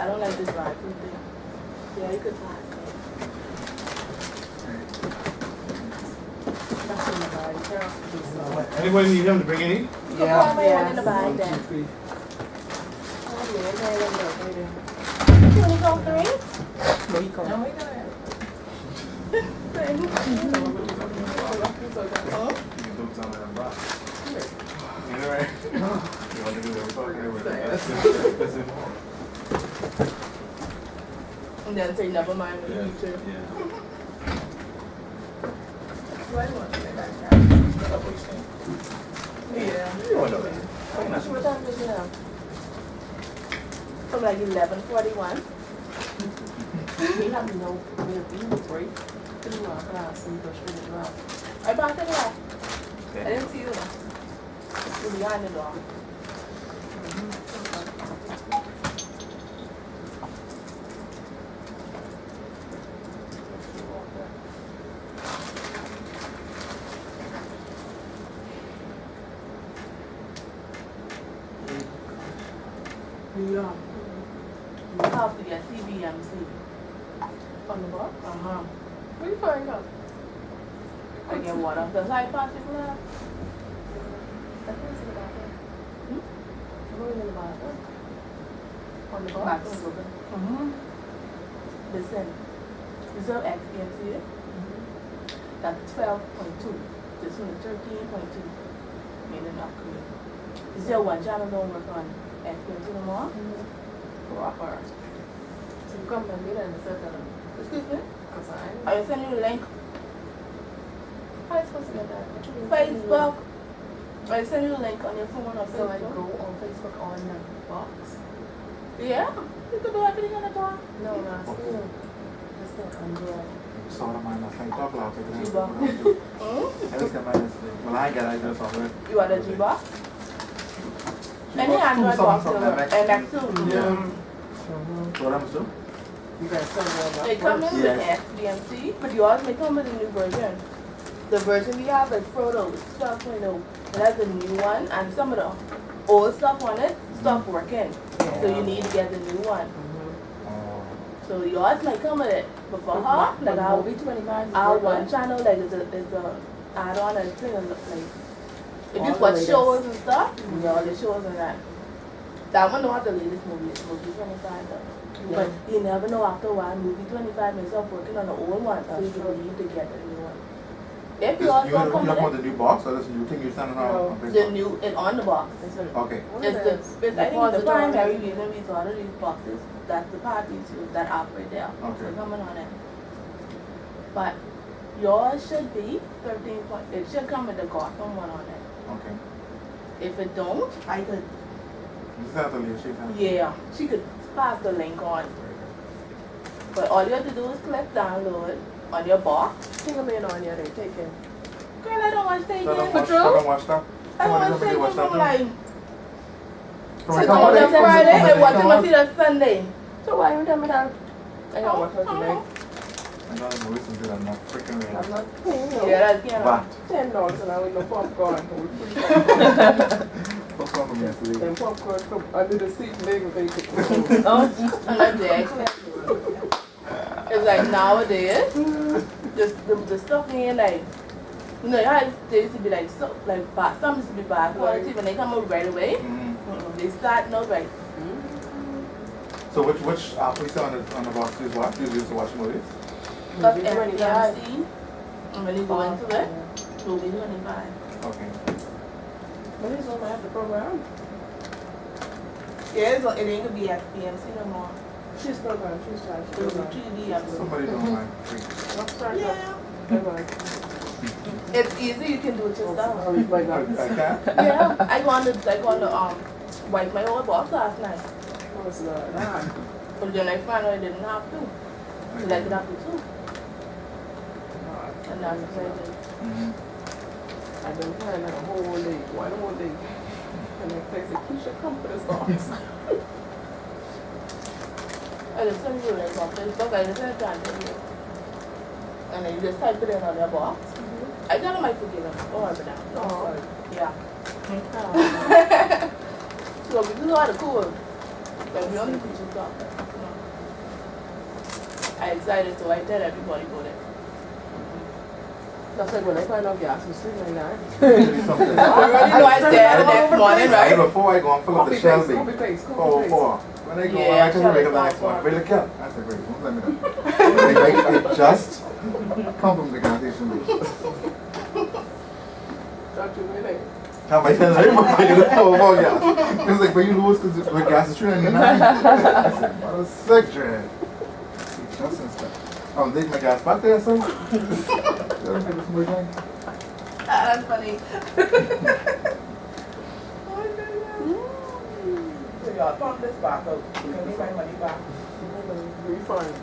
I don't like the dry food thing. Yeah, you could pass it. That's in the bag. Anybody need him to bring any? You can put my one in the bag 1, 2, then. 3. You want to go 3? No, he can't. No, we got it. Oh? You can do some of them box. Anyway. You want to do them box? That's it more. And then say never mind in the future. Yeah. Do I want to say that? Yeah. You want to know that. What time is it now? From like 11:41. We have no, we need a break. To our class and go straight as well. I bought it up. I didn't see you. It was behind the door. Yeah. You have to get TVMC. On the box? Uh-huh. Where you find out? I get water. Does I pass it now? I think it's in the bathroom. Hmm? I'm going in the bathroom. On the Box. box? Mm-hmm. Listen. Reserve XPMC. That's 12.2. This one is 13.2. Meaning not clean. Is there one channel don't work on XPMC no more? Proper. So you come and meet in the circle. Excuse me? Because I will send you the link. How are you supposed to get that? What you mean? Facebook. I send you the link on your phone or So I Facebook. go on Facebook on the box? Yeah. You can do everything on the bar. No, no, still. It's still Android. Sort of mine, I think, talk loud. G-Box. I just got mine yesterday. Well, I got it just already. You are the G-Box? Any Android box will work. MX too. Yeah. So what I'm doing? You guys send me on They that come first. in with XBMC, but yours may come with a new version. The version we have is Frodo, it's 12.0. It has a new one, and some of the old stuff on it stopped working. So you need to get the new one. So yours might come with it. But for her, like our movie 25 our one channel, like is a add-on and thing, and like if you All the watch latest. shows and stuff, you know, all the shows and that. That one not the latest movie, it's movie 25 though. Yeah. But you never know after a while, movie 25 may stop working on the old one, so you true. need to get the new one. If You you also talking come about with the new box or this new thing you're sending out on it, Facebook? the new, it's on the box. Okay. What It's is the, this? it's, I think it's the Repository. primary reason we started these boxes. That's the part we use, that app right there. Okay. So coming on it. But yours should be 13 point, it should come with the Gotham one on it. Okay. If it don't, I could, This is after Leah, she's having. yeah, she could pass the link on. But all you have to do is click download on your box. Think of me on here, they take it. Girl, I don't want to take So it. don't watch that. I don't want to take it watch from that. like, So so we come come on back- Friday and watch come it back- until the Sunday. So why you tell me that? I got watch it today. I know the movies until I'm not freaking ready. I'm not paying no. Yeah, that's, you know. But, $10 and I with no popcorn. With free popcorn. what's wrong with yesterday? And popcorn from under the seat, maybe they could. Oh, unless they expensive. It's like nowadays, just the stuff in like, you know how they used to be like so like bad, some used to be bad quality when they come out right away. They start no right. So which app we saw on the box is what? You used to watch movies? Because Movie 25. FDMC, and when you go into it, movie 25. Okay. But this one I have the program. Yeah, it ain't gonna be FDMC no more. She's program, she's charged. It will be 3D. Somebody don't mind. Free. I'll start Yeah. up. It's easy, you can do it yourself. I'll read my I notes. can't? Yeah, I go on the wipe my whole box last night. Oh, it's not. But then I found out I didn't have to. So I could have to too. And that's what I did. I've been trying like a whole day, one whole day. And I say, Keisha, come for this box. I just send you like on Facebook, I just send it to you. And then you just type it in on your box. I got my forgiven. Don't worry about that. Oh, Yeah. oh. So we do all the cool. But we only teach stuff. I excited, so I tell everybody go there. That's like when I find out gas was $3.99. Something. I already know I there the next morning, Right right? before I go and fill up the Shelby. Copy paste. When I go, Yeah, I just Shelby make a nice is one. awesome. Really cap. I said, wait, don't let me know. I just come from the gas station. Don't you really? How am I telling everybody I get a full about gas? It's like, when you lose because the gas is $3.99. I said, what a sick dread. Just and stuff. I'm taking my gas back there, son. That's funny. So y'all pump this back out. You can make my money back. Refund.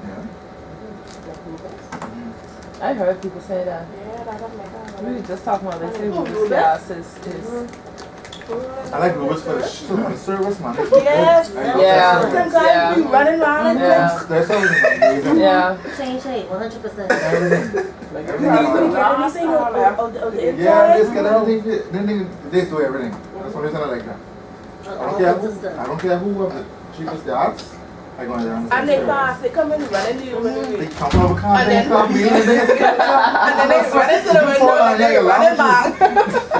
Yeah. I heard people say that. Yeah, that's my We were just talking about they say Oh, Rubik's Rubik's? gas is I like Rubik's for the service, man. Yes. Yeah. Sometimes Yeah. we running around and Yeah. There's everything. yeah. Change rate, 100%. Everything. Like, you Everything. can get anything of the inside. Yeah, just get everything. Then they do everything. That's what I like that. I don't care who have the cheapest gas. I go in there And they pass, they come in running to you. They come from a car, And they then- come in, and they And then they run into the window and they running back. You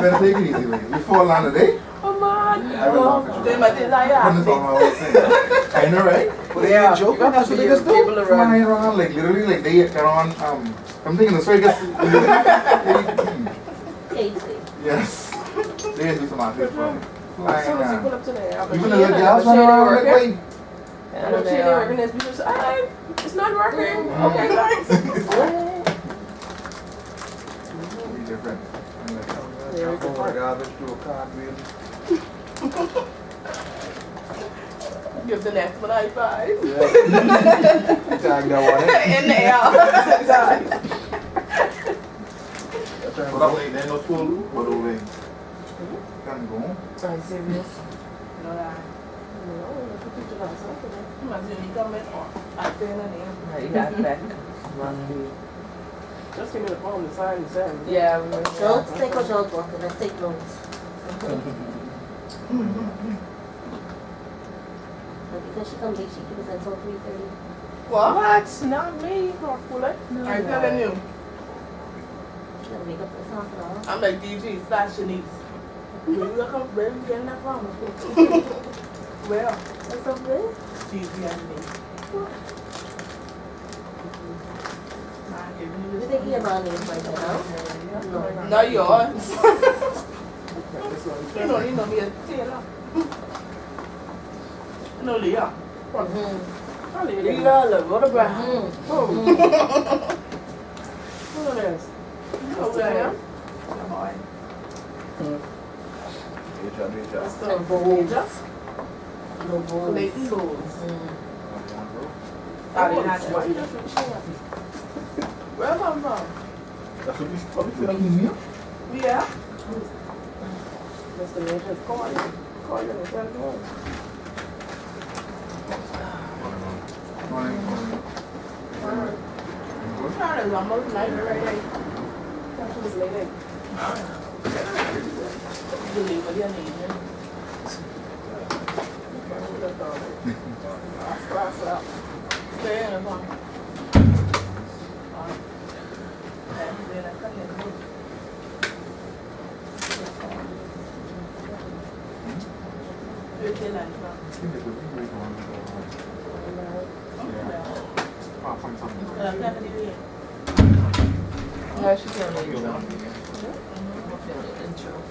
better take it easy, man. You fall down today, Oh man. I will laugh at They you. might desire Put this on my whole thing. I know, right? But they ain't joking. You That's have what to they just be able do. to run. Flying around, like literally, like they get on. I'm thinking the circus. Casey. Yes. They just do some out here flying. As soon as you pull up to the airport, Even the little gals run around like, wait. And I'm saying working this, people say, hey, it's not working. Okay, thanks. Be different. I'm like, Very I'm going different. garbage to a cartwheel. Give the next one high five. Tag that one in. In the air. But I'm like, there's no tool, but over. Can go. Are you serious? No, that. Imagine you come in I say the name. No, you got back. Just give me the phone to sign and send. Yeah, we were Don't take what you're talking, let's take notes. But because she come late, she gives us until 3:30. What? What? Not me, Rockwood. I'm telling you. She gotta wake up for half an hour. I'm like DG slash Shanice. Where you getting that from? Where? What's up, babe? DG and me. Nah, giving you You this think one. you're around me right now? No. Not yours. This one. You don't even know me as Taylor. You know Leah. Mm-hmm. I'll leave it in. Leah, look, what a brand. Mm-hmm. Who is this? Oh, yeah. Come on. Good job, good job. That's No the bowls. major. No bowls. Leighton Bowls. Mm. I didn't have Why you that. just reach out? Where come from? That's what we feeling here. Yeah. Mr. Major, call you and tell you. Morning. Trying to almost night already. Thought she was late. You leave with your name. Class out. Stay in the phone. Yeah, she's on the intro. Intro.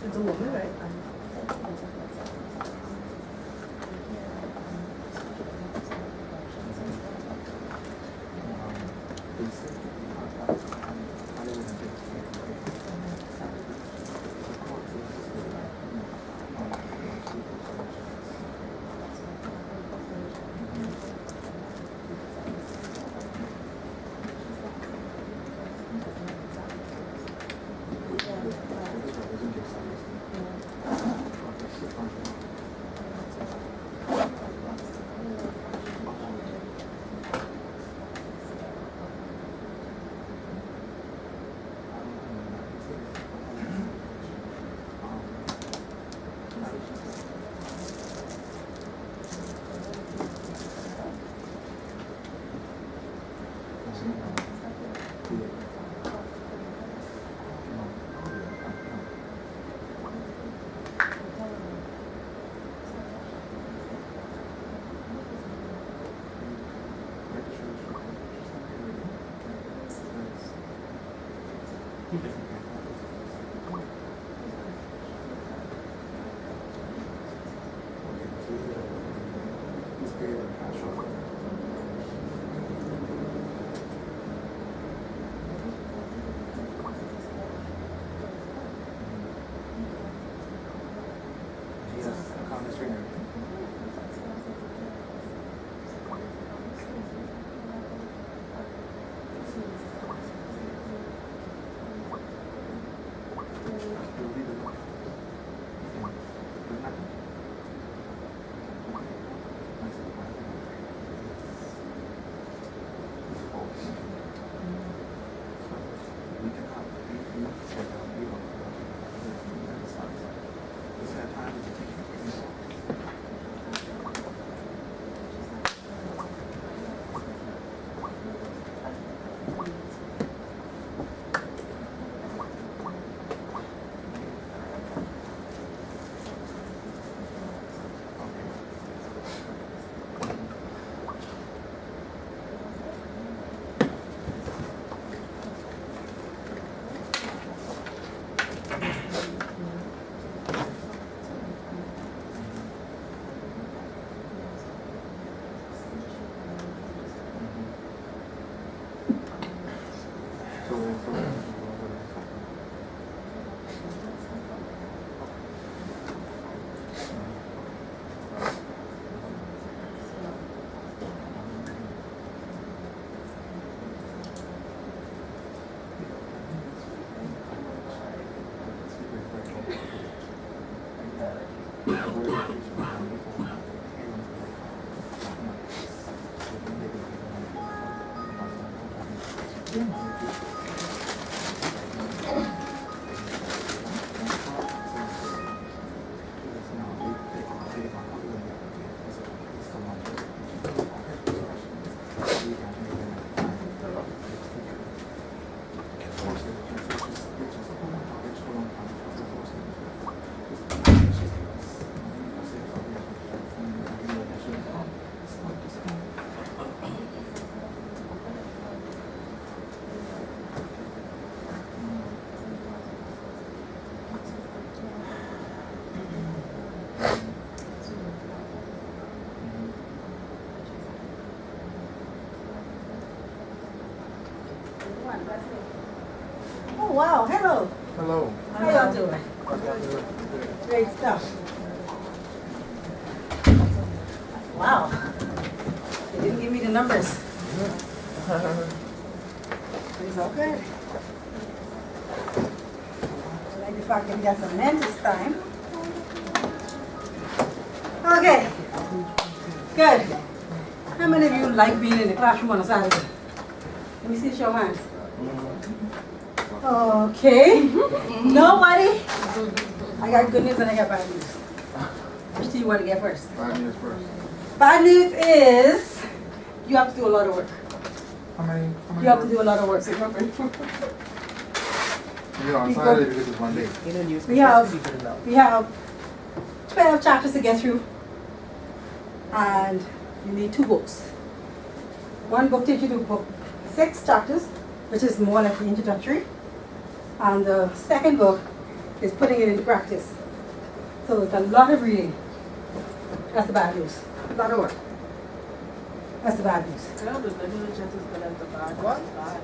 It's a woman, right? Hello. How y'all doing? Great stuff. Wow. They didn't give me the numbers. It's okay. I like the fact that we got some men this time. Okay. Good. How many of you like being in the classroom on a Saturday? Let me see show hands. Okay. Nobody? I got good news and I got bad news. Which do you want to get first? Bad news first. Bad news is you have to do a lot of work. How many? You have to do a lot of work. You know, on Saturday because it's one day. You know, news We have- people to know. We have 12 chapters to get through. And you need 2 books. One book takes you to book 6 chapters, which is more like the introductory. And the second book is putting it into practice. So it's a lot of reading. That's the bad news. A lot of work. That's the bad news. Yeah, the good news just as good as the bad. What? Bad.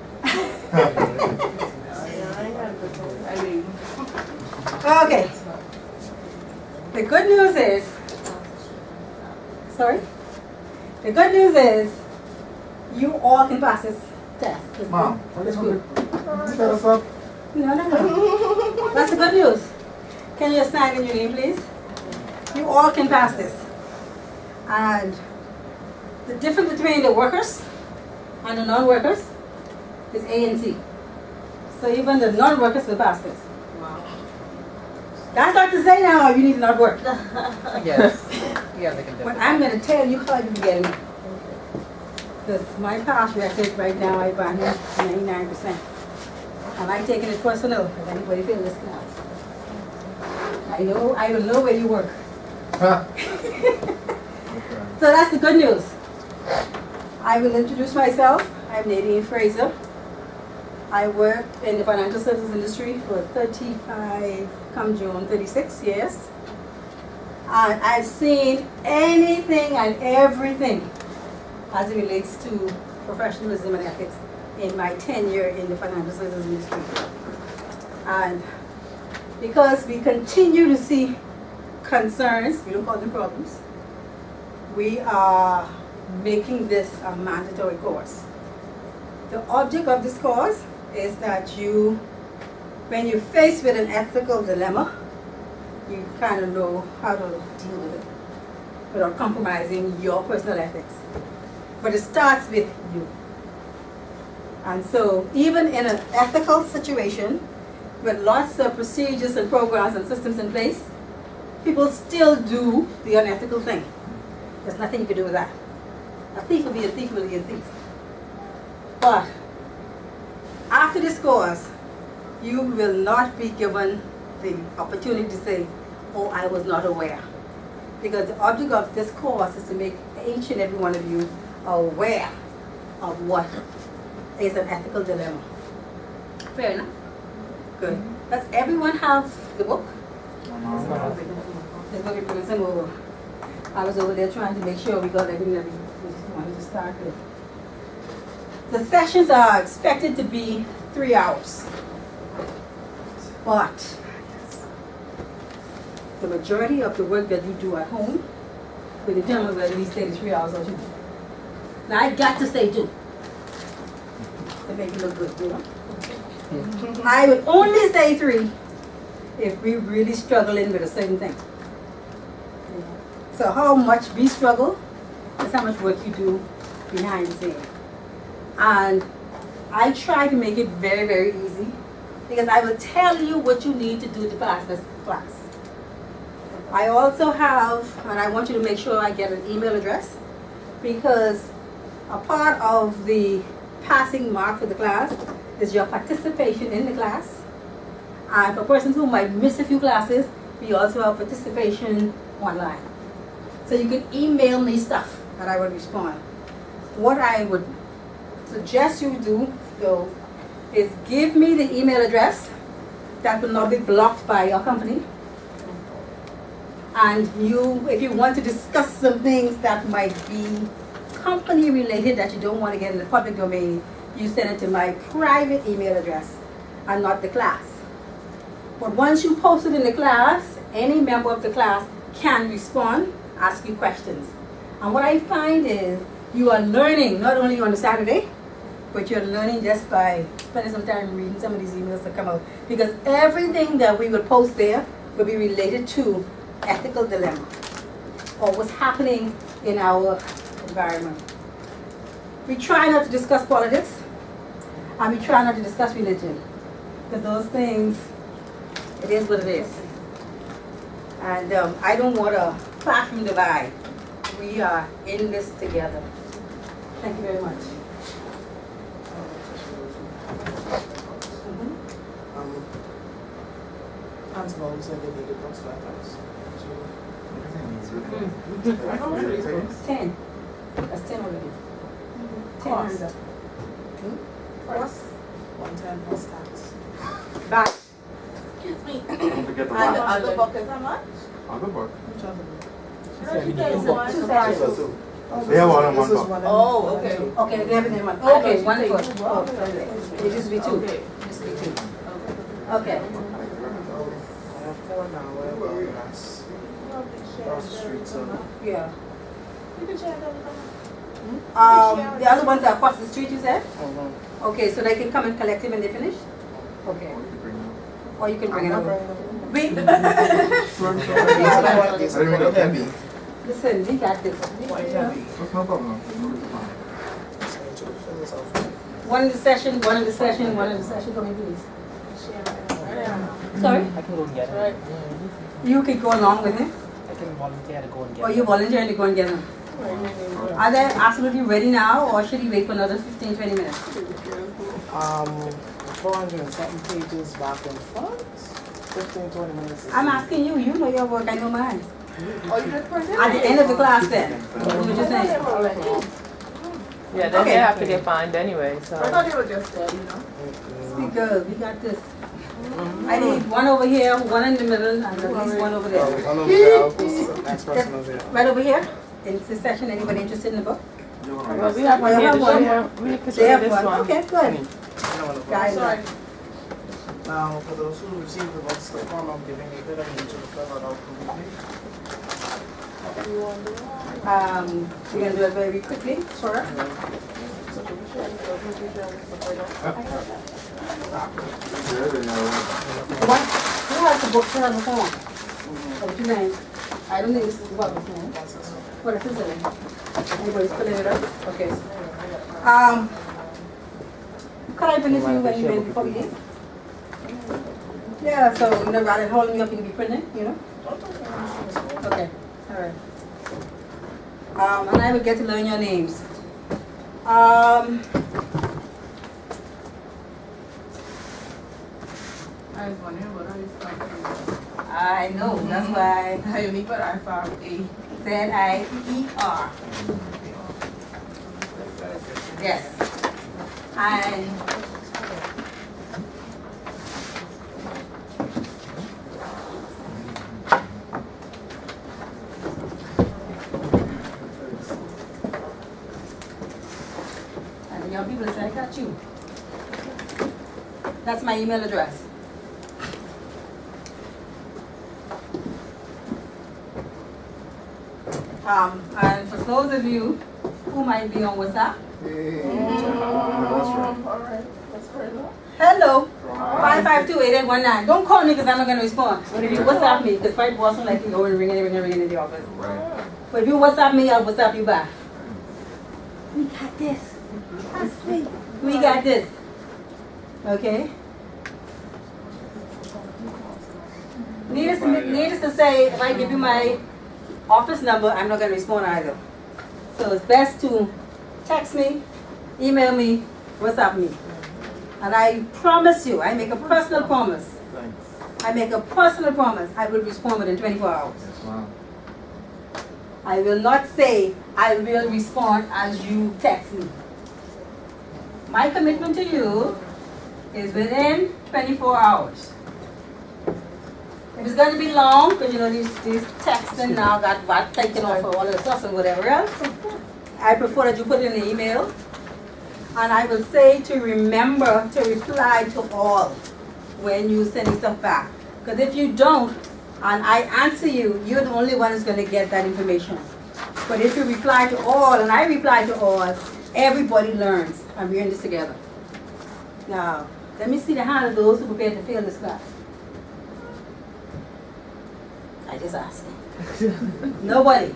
Yeah, I ain't had good news. I mean, Okay. The good news is, sorry? The good news is you all can pass this test. It's Mom, good. It's good. set us up. No. That's the good news. Can you sign in your name, please? You all can pass this. And the difference between the workers and the non-workers is A and C. So even the non-workers will pass this. Wow. That's not to say now you need to not work. Yes. Yeah, they can do But it. I'm going to tell you how you can get it. Because my past record right now, I value 99%. And I'm taking it personal. If anybody feels this class, I will know where you work. So that's the good news. I will introduce myself. I'm Nadine Fraser. I worked in the financial services industry for 35, come June, 36 years. And I've seen anything and everything as it relates to professionalism and ethics in my tenure in the financial services industry. And because we continue to see concerns, we don't call them problems, we are making this a mandatory course. The object of this course is that you, when you're faced with an ethical dilemma, you kind of know how to deal with it without compromising your personal ethics. But it starts with you. And so even in an ethical situation with lots of procedures and programs and systems in place, people still do the unethical thing. There's nothing you can do with that. A thief will be a thief, will be a thief. But after this course, you will not be given the opportunity to say, oh, I was not aware. Because the object of this course is to make each and every one of you aware of what is an ethical dilemma. Fair enough? Good. Does everyone have the book? Let's go get bringing some over. I was over there trying to make sure we got everything that we wanted to start with. The sessions are expected to be 3 hours. But the majority of the work that you do at home will determine whether we stay the 3 hours or 2. Now I got to stay 2. To make it look good, you know? I would only stay 3 if we really struggling with a certain thing. So how much we struggle is how much work you do behind the scenes. And I try to make it very, very easy because I will tell you what you need to do to pass this class. I also have, and I want you to make sure I get an email address because a part of the passing mark for the class is your participation in the class. And for persons who might miss a few classes, we also have participation online. So you can email me stuff and I will respond. What I would suggest you do, though, is give me the email address that will not be blocked by your company. And you, if you want to discuss some things that might be company related that you don't want to get in the public domain, you send it to my private email address and not the class. But once you post it in the class, any member of the class can respond, ask you questions. And what I find is you are learning not only on a Saturday, but you're learning just by spending some time reading some of these emails that come out. Because everything that we will post there will be related to ethical dilemma or what's happening in our environment. We try not to discuss politics, and we try not to discuss religion. Because those things, it is what it is. And I don't want a classroom divide. We are in this together. Thank you very much. Ansel said they needed bus laptops. How much are these books? 10. That's 10 already. 10 Cost. hands up. Plus 110 plus tax. Back. Excuse me. Don't forget the And the one. other book is how much? Other book. Which other book? She said one. Two sessions. They have one on one This is book. one and Oh, one okay. and two. Okay, they have it in one. I Okay, thought one you foot. said two Oh, books. sorry. It used to be 2. Okay. It used to be 2. Okay. I have 4 now. Where that's across the street. So Yeah. You can share them. The other ones are across the street, you said? Mhm. Okay, so they can come and collect them when they finish? Okay. Or you can bring it I'm over. not bringing them. We, I didn't mean to offend you. listen, we got this. Quite heavy. That's no problem. So to fill this out. One in the session, one in the session, one in the session, for me, please. Sorry? I can go and get it. Right. You could go along with him, I can volunteer to go and get or it. you volunteering to go and get him. Are they absolutely ready now, or should he wait for another 15, 20 minutes? 407 pages back and front. 15, 20 minutes. I'm asking you, you know your work, I know mine. Oh, you just printed it? At the end of the class then, what you saying? Yeah, then Okay. they have to get fined anyway, so. I thought you were just dead, you know? Speak good, we got this. I need one over here, one in the middle, and at least one over there. One over there. Next person over there. Right over here, in this session, anybody interested in the book? Well, we have Oh, you one here have to one? share. We could They share have this one, one. okay, good. Anyone of Guys, those. Sorry. Now, for those who received the books, the form I'm giving you, that I need you to fill it out completely. We're gonna do it very quickly, sure. What, who has the book, who has the form? What's your name? I don't think this is about the form. What is it? Anybody's filling it up? Okay. Could I bring it to you when you leave before we leave? Yeah, so, you know, rather than holding you up, you can be printing, you know? Okay, all right. And I will get to learn your names. I was wondering what are you talking I know, that's why about? Unique, but I found a. Z-I-E-R. Yes. And the young people say, I got you. That's my email address. And for those of you who might be on WhatsApp, Alright, that's fair enough. hello, 552-8819. Don't call me because I'm not going to respond. But if you WhatsApp me, because my boss don't like you going ringing in the office. But if you WhatsApp me, I'll WhatsApp you back. We got this. That's sweet. We got this. Okay? Needless to say, if I give you my office number, I'm not going to respond either. So it's best to text me, email me, WhatsApp me. And I promise you, I make a personal promise. I make a personal promise I will respond within 24 hours. I will not say I will respond as you text me. My commitment to you is within 24 hours. If it's going to be long, because you know these texting now got taken off for all the stuff and whatever else, I prefer that you put it in the email. And I will say to remember to reply to all when you sending stuff back. Because if you don't, and I answer you, you're the only one who's going to get that information. But if you reply to all, and I reply to all, everybody learns, and we're in this together. Now, let me see the hand of those who are prepared to fail this class. I just asked. Nobody.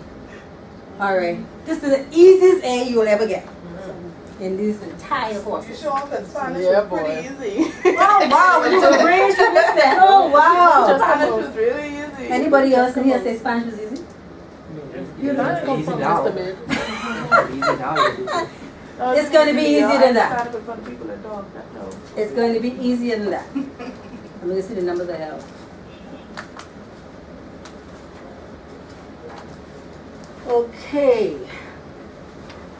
All right. This is the easiest A you'll ever get in this entire You course. show off that Spanish Yeah, was pretty easy. Oh wow, when you were brain should miss that. Oh wow. Spanish was really easy. Anybody else in here say Spanish was easy? You know, it's Come easy from now. Mr. Big. Easy now. No, It's gonna be easier than that. I started with the people that don't know. It's going to be easier than that. I'm going to see the numbers I have. Okay.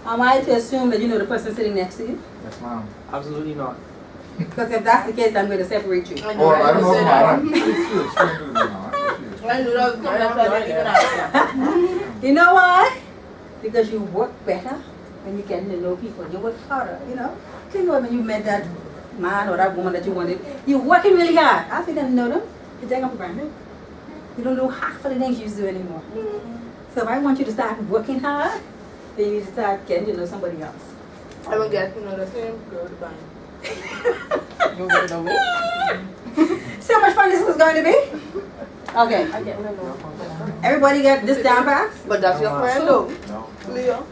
Am I to assume that you know the person sitting next to you? Yes, ma'am. Absolutely not. Because if that's the case, I'm going to separate you. I know, Oh, I don't know if said I'm that. I knew that was coming up, so I didn't even ask. You know why? Because you work better when you're getting to know people. You work harder, you know? Think about when you met that man or that woman that you wanted. You're working really hard. After you don't know them, you take them for granted. You don't do half of the things you used to do anymore. So if I want you to start working hard, then you need to start getting to know somebody else. I will get to know the same girl to buy. You get it away? See how much fun this is going to be? Okay. I get to know. Everybody get this down pat? But that's your friend though, No. Leo.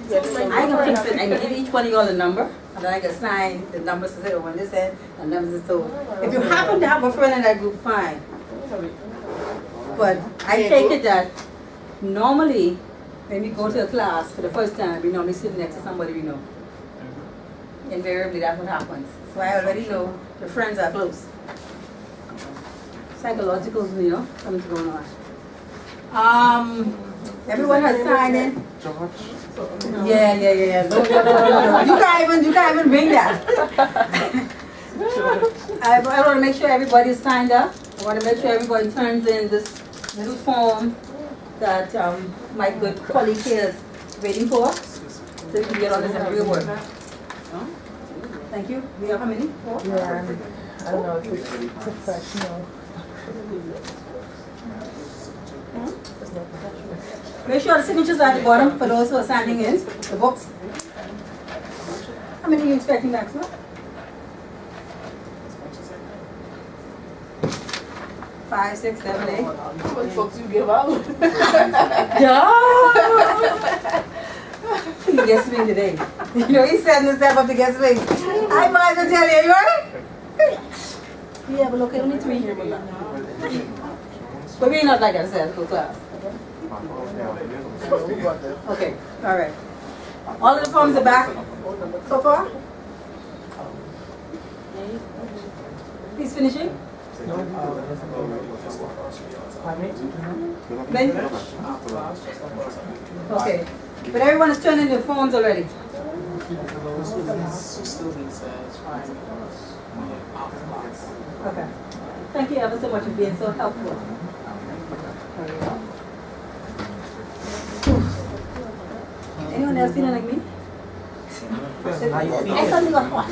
You get to know I your can friend. fix it. I can give each one of y'all a number, and then I can sign the numbers to say on this end and numbers to so. If you happen to have a friend in that group, fine. But I take it that normally when we go to a class for the first time, we normally sit next to somebody we know. Invariably, that's what happens. So I already know the friends are close. Psychological, you know, something's going on. Everyone has signed in. George. Yeah. No. You can't even bring that. I want to make sure everybody's signed up. I want to make sure everybody turns in this little form that my good colleague here is waiting for, so we can get all this in real work. Thank you. We have how many? 4? Yeah, I don't know if it's professional. Make sure the signatures are at the bottom for those who are signing in, the books. How many are you expecting maximum? 5, 6, 7, 8. How much books you give out? Yeah. He gets swing today. You know, he's setting himself up to get swing. I might as well tell you, you right? Yeah, but okay, only 3 here. But we're not like that, it's a class. Okay, all right. All of the forms are back so far? He's finishing? Ben? Okay. But everyone is turning their phones already. Okay. Thank you ever so much for being so helpful. Anyone else feeling like me? I suddenly got hot.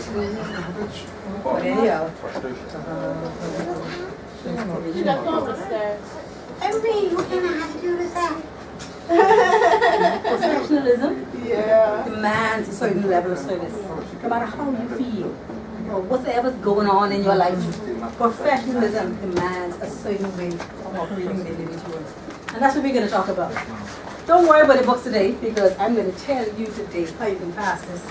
But anyhow. You got to go upstairs. Everybody, what can I have to do this? Professionalism demands a certain level of service. No matter how you feel or whatever's going on in your life, professionalism demands a certain way of operating with individuals. And that's what we're going to talk about. Don't worry about the books today, because I'm going to tell you today how you can pass this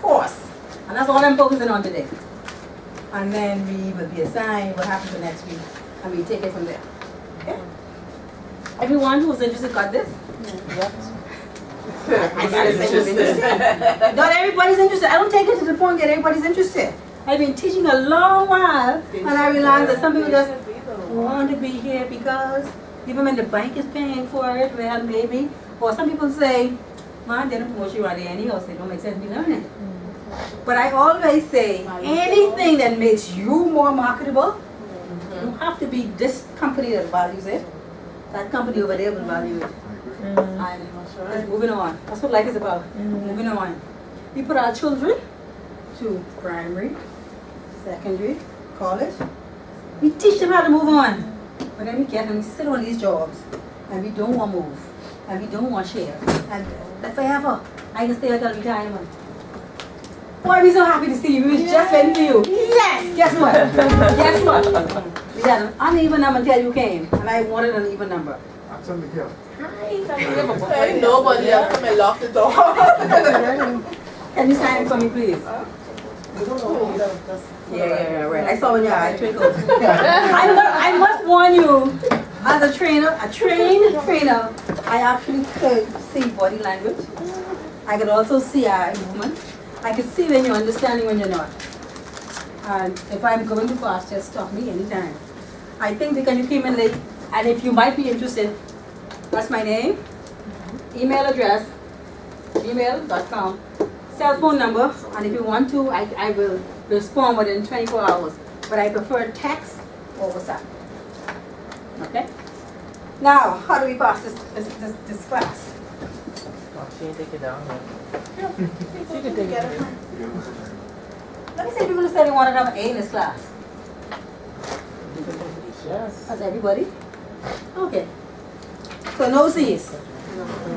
course. And that's all I'm focusing on today. And then we will be assigned what happens the next week, and we take it from there. Okay? Everyone who's interested got this? Not everybody's interested. I don't take it to the point that everybody's interested. I've been teaching a long while, and I realize that some people just want to be here because even when the bank is paying for it, well, maybe. Or some people say, man, they don't promote you around there anyhow, so it don't make sense to be learning. But I always say, anything that makes you more marketable, you have to be this company that values it. That company over there will value it. And moving on. That's what life is about. Moving on. We put our children to primary, secondary, college. We teach them how to move on. But then we get and we sit on these jobs and we don't want to move and we don't want to share. And that's forever. I can stay until retirement. Why are we so happy to see you? We was just waiting for you. Yes! Guess what? Guess what? We had an uneven number until you came. And I wanted an even number. Actually, here. Hey, nobody else come and lock the door. Can you sign it for me, please? Yeah, right. I saw in your eye twinkle. I must warn you, as a trainer, a trained trainer, I actually could see body language. I could also see eye movement. I could see when you're understanding when you're not. And if I'm going too fast, just stop me anytime. I think because you came in late, and if you might be interested, that's my name, email address, gmail.com, cell phone number, and if you want to, I will respond within 24 hours. But I prefer text or WhatsApp. Okay? Now, how do we pass this class? Oh, she ain't take it down. She can take it. Let me see people who said they wanted to have an A in this class. Yes. That's everybody? Okay. So no C's.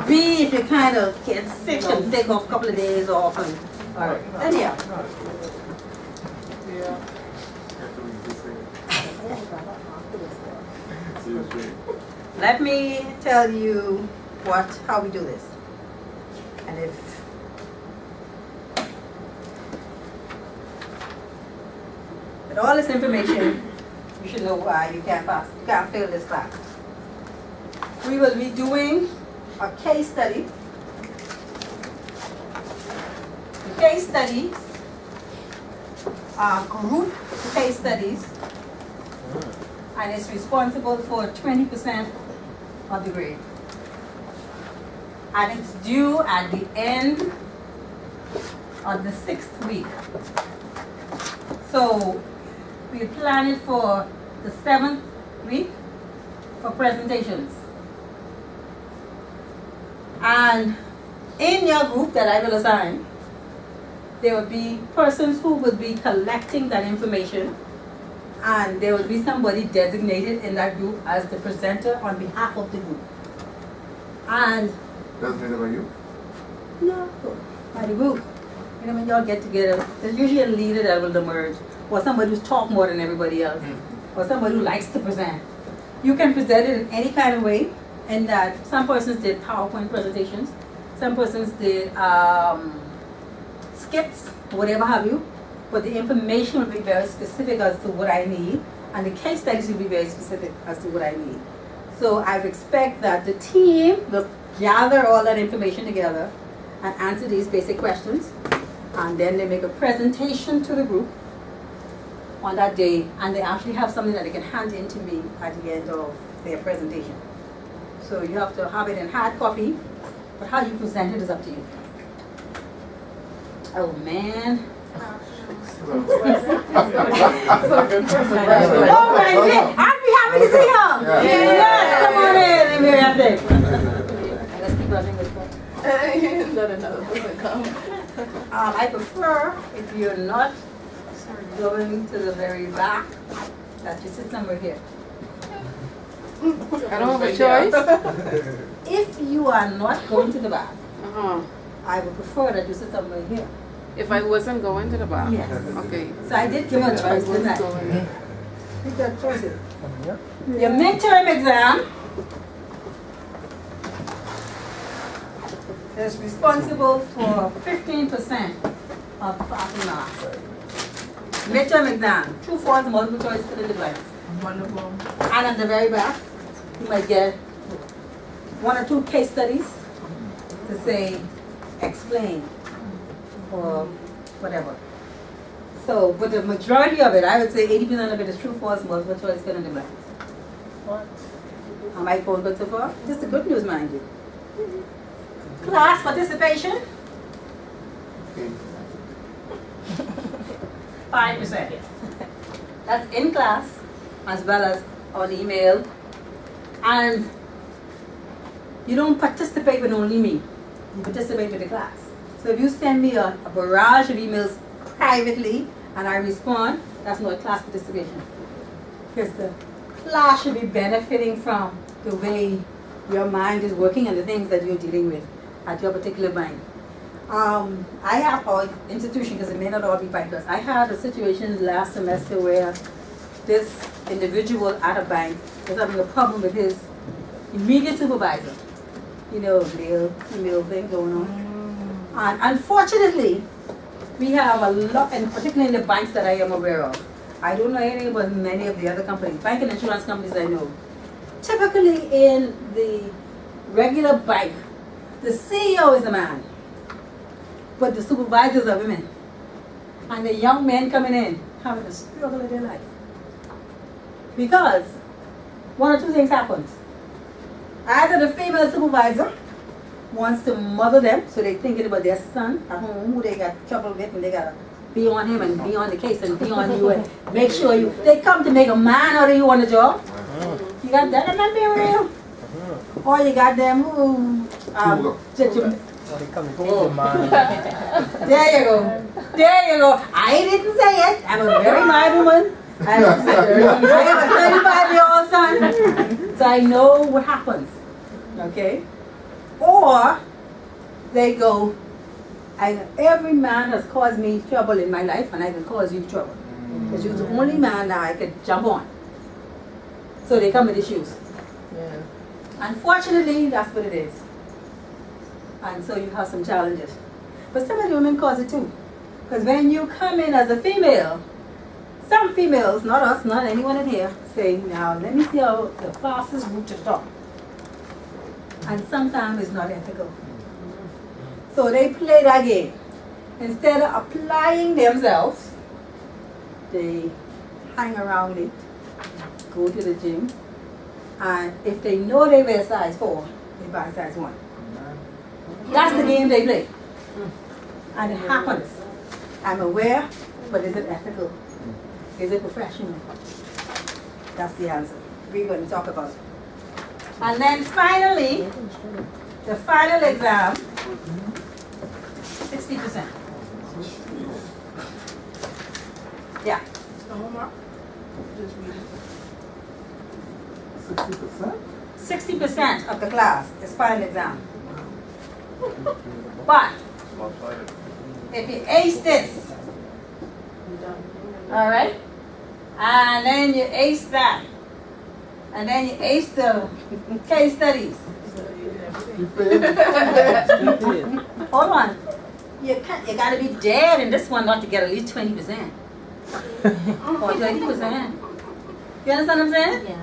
B if you kind of get sick and take off a couple of days off and alright. Anyhow. Yeah. Let me tell you how we do this. And if with all this information, you should know why you can't fail this class. We will be doing a case study. The case study are group case studies, and it's responsible for 20% of the grade. And it's due at the end of the 6th week. So we plan it for the 7th week for presentations. And in your group that I will assign, there will be persons who will be collecting that information, and there will be somebody designated in that group as the presenter on behalf of the group. And Designated by you? no, by the group. You know, when y'all get together, there's usually a leader that will emerge, or somebody who's talked more than everybody else, or somebody who likes to present. You can present it in any kind of way, in that some persons did PowerPoint presentations, some persons did skits, whatever have you, but the information will be very specific as to what I need, and the case studies will be very specific as to what I need. So I would expect that the team will gather all that information together and answer these basic questions, and then they make a presentation to the group on that day, and they actually have something that they can hand in to me at the end of their presentation. So you have to have it in hard copy, but how you present it is up to you. Oh man. Oh my, I'd be happy to see him. Yes, come on in. Let me have this. Let's keep running this one. Not another person come. I prefer, if you're not going to the very back, that you sit somewhere here. I don't have a choice. If you are not going to the back, Uh-huh. I would prefer that you sit somewhere here. If I wasn't going to the bar. Yes. Okay. So I did give a If I choice, was didn't I? going. Take that choice. Your midterm exam is responsible for 15% of passing marks. Midterm exam, true, false, multiple choice, fill in the blanks. Wonderful. And at the very back, you might get 1 or 2 case studies to say, explain, or whatever. So, but the majority of it, I would say 80% of it is true, false, multiple choice, fill in the blanks. What? Am I going good so far? Just the good news, mind you. Class participation, 5%. That's in class, as well as on email. And you don't participate with only me. You participate with the class. So if you send me a barrage of emails privately and I respond, that's not class participation. Here's the class should be benefiting from the way your mind is working and the things that you're dealing with at your particular bank. I have our institution, because it may not all be bankers. I had a situation last semester where this individual at a bank was having a problem with his immediate supervisor. You know, male, female thing going on. And unfortunately, we have a lot, and particularly in the banks that I am aware of. I don't know anything about many of the other companies, bank and insurance companies I know. Typically in the regular bank, the CEO is a man, but the supervisors are women. And the young men coming in having a struggle of their life. Because one or two things happens. Either the female supervisor wants to mother them, so they're thinking about their son at home, who they got trouble with, and they gotta be on him and be on the case and be on you and make sure you, they come to make a man out of you on the job. You got that, am I being real? Or you got them who, So they come to take the man. there you go. There you go. I didn't say it. I'm a very married woman. I have a 35-year-old son. So I know what happens. Okay? Or they go, every man has caused me trouble in my life and I can cause you trouble. Because you're the only man that I could jump on. So they come with issues. Yeah. Unfortunately, that's what it is. And so you have some challenges. But some of the women cause it too. Because when you come in as a female, some females, not us, not anyone in here, say, now let me see how the fastest route to the top. And sometimes it's not ethical. So they play that game. Instead of applying themselves, they hang around late, go to the gym, and if they know they wear size 4, they buy size 1. That's the game they play. And it happens. I'm aware, but is it ethical? Is it professional? That's the answer. We're going to talk about it. And then finally, the final exam, 60%. Yeah. Just read it. 60%? 60% of the class is final exam. But if you ace this, all right, and then you ace that, and then you ace the case studies. You failed. Hold on, you gotta be dead in this one not to get at least 20% or 20%. You understand what I'm saying? Yeah.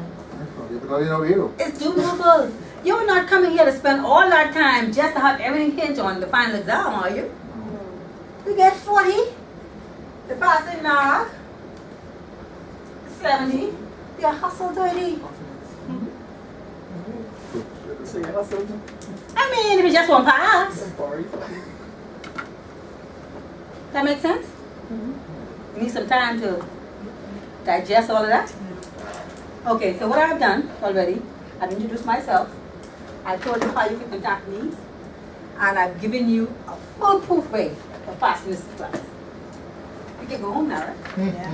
Because you know you. It's doable. You're not coming here to spend all that time just to have everything hinge on the final exam, are you? You get 40, the passing mark, 70, you hustle 30. So you hustled. I mean, if you just want pass. That makes sense? You need some time to digest all of that? Okay, so what I've done already, I've introduced myself. I told you how you can contact me, and I've given you a foolproof way of passing this class. You can go home now, right? Yeah.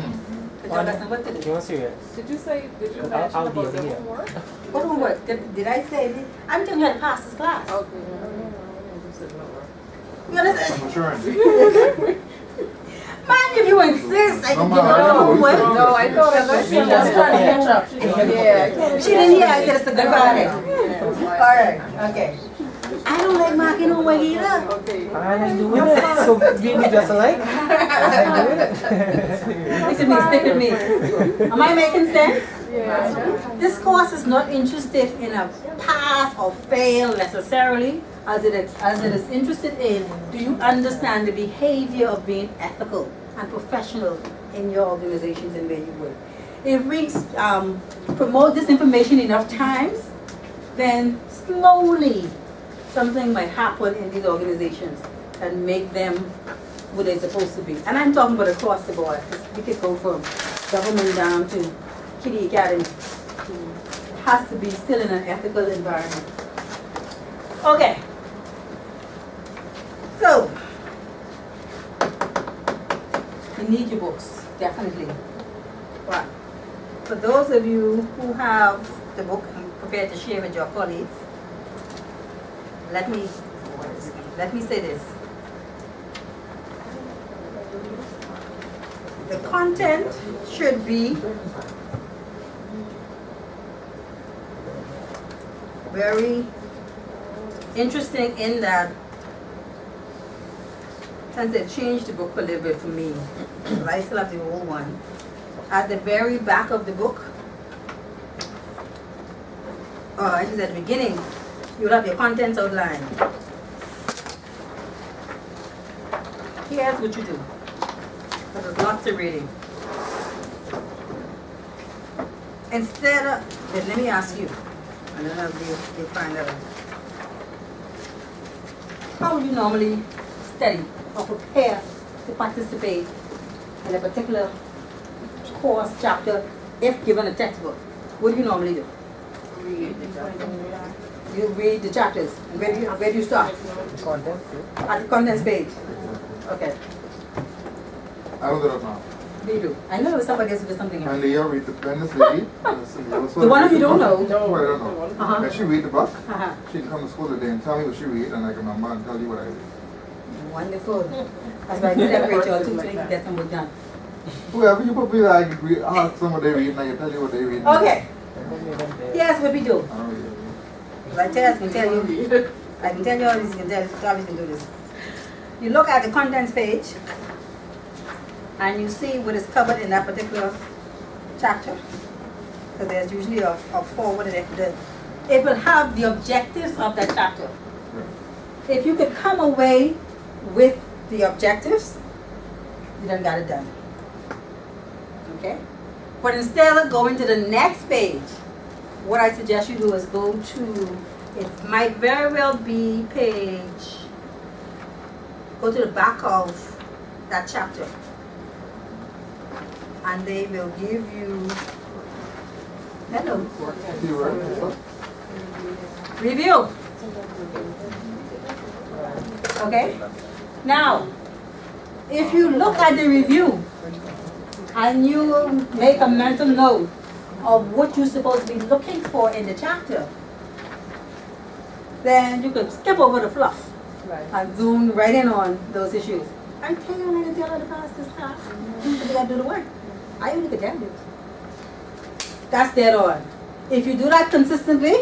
Because y'all got some work to do. You want serious? Did you mention I'll be about the here. homework? What homework? Did I say it? I'm telling you how to pass this class. Okay. You said no work. You understand? Insurance. Mind if you insist, I can No, give you no, homework. No, I thought I was Me just trying to yeah. catch up. Yeah. She didn't hear I said it's a good Friday. Alright, okay. I don't like marking homework either. Okay. I'm doing it. So we just alike. I'm doing it. Stick with me. Am I making sense? Yeah. This course is not interested in a pass or fail necessarily, as it is interested in, do you understand the behavior of being ethical and professional in your organizations and where you work? If we promote this information enough times, then slowly something might happen in these organizations and make them what they're supposed to be. And I'm talking about across the board. We could go from government down to Kiddie Academy. It has to be still in an ethical environment. Okay. So, you need your books, definitely. But for those of you who have the book and prepared to share with your colleagues, let me say this. The content should be very interesting in that, since they changed the book a little bit for me, but I still have the old one. At the very back of the book, actually at the beginning, you'll have your contents outlined. Here's what you do, because there's lots of reading. Instead of, let me ask you, and then you'll find out. How would you normally study or prepare to participate in a particular course, chapter, if given a textbook? What do you normally do? You read the chapters. And where do you start? Contents. At the contents page. Okay. I don't do that now. You do. I know there was somebody else who did something else. And Leah read the Bendis lady. The one of you don't know. No, I don't know. Uh-huh. And she read the book. Uh-huh. She can come to school today and tell me what she read, and I can remember and tell you what I read. Wonderful. That's why I separate y'all too, so you can get some work done. Whoever you put me there, I can read, ask them what they read, and I can tell you what they read. Okay. Here's what we do. I don't read it. Like I can tell you, I can tell you all this, you can tell Travis can do this. You look at the contents page and you see what is covered in that particular chapter. Because there's usually a forward and it will have the objectives of that chapter. If you could come away with the objectives, you done got it done. Okay? But instead of going to the next page, what I suggest you do is go to, it might very well be go to the back of that chapter. And they will give you, hello, Keyword. review. Okay? Now, if you look at the review and you make a mental note of what you're supposed to be looking for in the chapter, then you can skip over the fluff and zoom right in on those issues. I tell you, I tell her to pass this class. You gotta do the work. I only could tell you. That's dead on. If you do that consistently,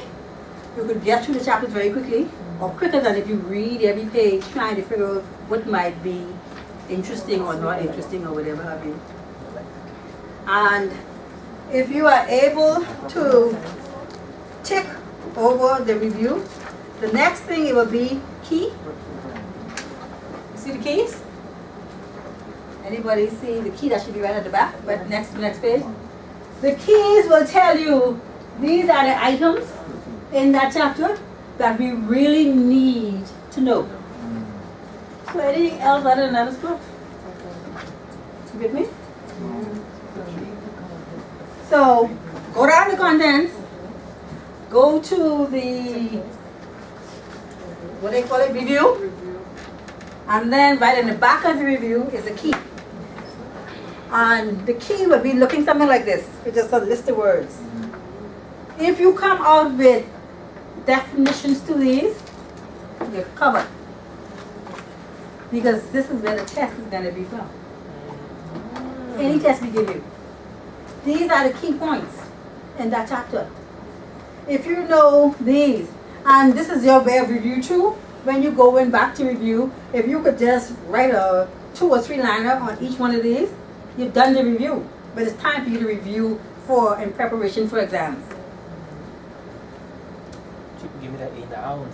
you could get through the chapters very quickly, or quicker than if you read every page trying to figure out what might be interesting or not interesting or whatever have you. And if you are able to tick over the review, the next thing it will be key. You see the keys? Anybody see the key that should be right at the back, but next page? The keys will tell you these are the items in that chapter that we really need to know. So anything else other than that is good. You with me? So go down the contents, go to the, what they call it, review, and then right in the back of the review is a key. And the key will be looking something like this. It's just a list of words. If you come out with definitions to these, you're covered. Because this is where the test is going to be from. Any test we give you. These are the key points in that chapter. If you know these, and this is your way of review too, when you go in back to review, if you could just write a 2 or 3 liner on each one of these, you've done the review. But it's time for you to review in preparation for exams. Give me that 8 hours.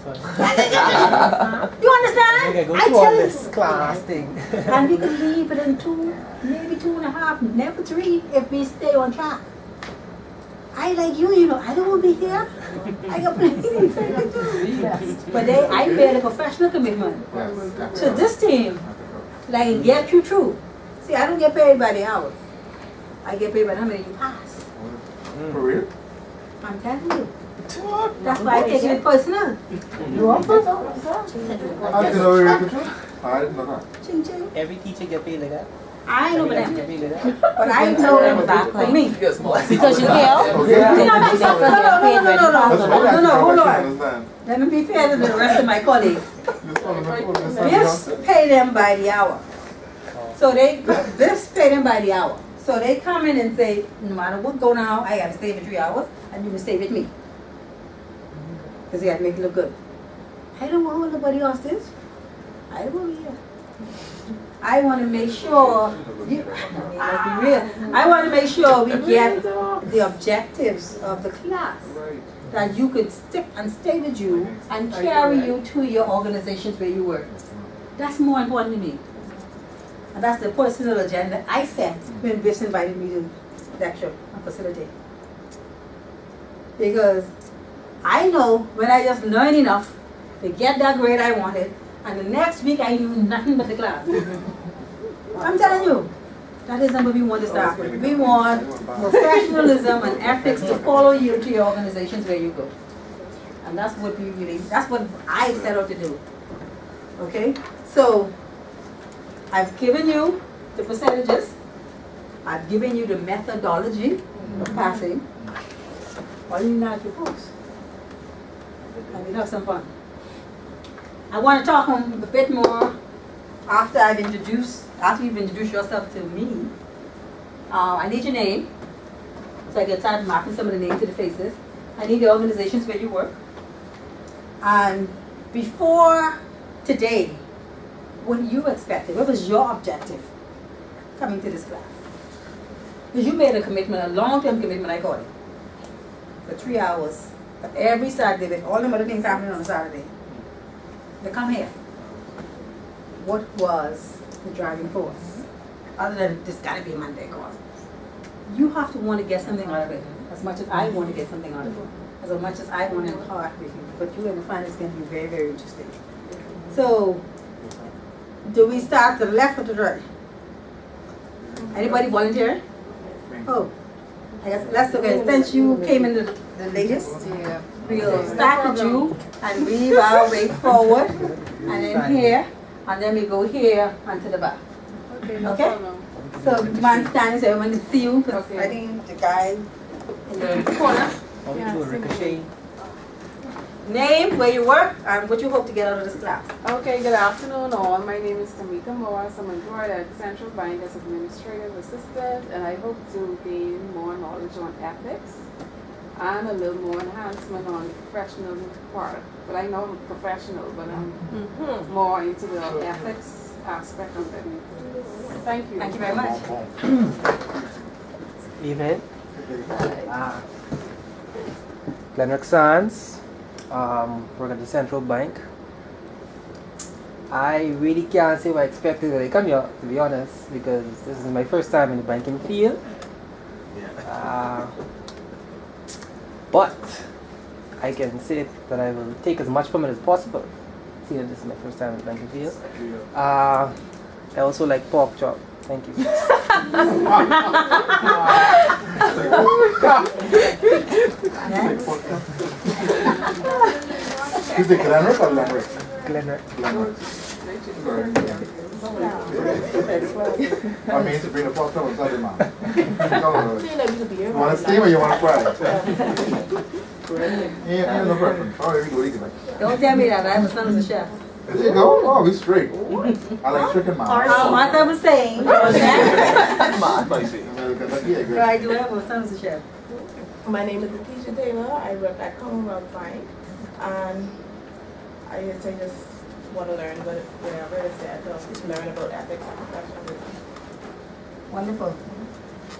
You understand? Okay, go I through all tell this you. class thing. And we could leave within 2, maybe 2.5, never 3 if we stay on track. I like you, I don't want to be here. I got plenty of things to do. But I made a professional commitment to this team, like get you through. See, I don't get paid by the hours. I get paid by how many you pass. For real? I'm telling you. That's why I take it personal. You want this? I didn't know you were I didn't know that. Ching ching. Every teacher get paid like that? I know them, but I know them back like me. Because Because you care? Okay. No, hold on. Understand? Let me be fair to the rest of my colleagues. This This pay them by the hour. So this pay them by the hour. So they come in and say, no matter what go now, I gotta stay for 3 hours and you can stay with me. Because you gotta make it look good. I don't want what nobody else is. I don't want to hear. I want to make sure, let's be real. I want to make sure we get the objectives of the class. That you could stick and stay with you and carry you to your organizations where you work. That's more important to me. And that's the personal agenda I set when Biffs invited me to lecture and facilitate. Because I know when I just learn enough to get that grade I wanted, and the next week I knew nothing but the class. I'm telling you, that isn't what we want to start with. We want professionalism and ethics to follow you to your organizations where you go. And that's what that's what I set out to do. Okay? So, I've given you the percentages. I've given you the methodology of passing. All you need now is your books. And we'll have some fun. I want to talk a bit more after you've introduced yourself to me. I need your name, so I can start marking some of the names to the faces. I need the organizations where you work. And before today, what you expected, what was your objective coming to this class? Because you made a commitment, a long-term commitment, I call it, for 3 hours, for every Saturday, with all the other things happening on a Saturday. To come here. What was the driving force? Other than this gotta be a Monday course. You have to want to get something out of it, as much as I want to get something out of it, as much as I want to impart with you. But you're going to find it's going to be very, very interesting. So, do we start to the left or to the right? Anybody volunteer? Oh, I guess let's look at it. Since you came in the latest, we'll start with you and weave our way forward, and then here, and then we go here and to the back. Okay? So, man standing so everyone can see you, because I think the guy in the corner. Name, where you work, and what you hope to get out of this class. Okay, good afternoon all. My name is Tamika Morris. I'm employed at Central Bank as administrative assistant, and I hope to gain more knowledge on ethics and a little more enhancement on the professional part. But I know I'm a professional, but I'm more into the ethics aspect of it. Thank you. Thank you very much. Evening. Glenrick Sands, work at the Central Bank. I really can't say what I expected when I come here, to be honest, because this is my first time in the banking field. But I can say that I will take as much from it as possible, seeing that this is my first time in the banking field. I also like pork chop. Thank you. Is it Glenrick or Glenrick? Glenrick. I mean, to bring the pork chop inside the mouth. You want to steam or you want to fry? Yeah, no preference. Oh, here we go. Easy. Don't tell me that. I have a son who's a chef. There you go. Oh, we straight. I like chicken mouth. As I was saying, Yeah, I do have a son who's a chef. My name is Letitia Taylor. I work at Commonwealth Bank, and I guess I just want to learn whatever it is there to learn about ethics and professionalism. Wonderful.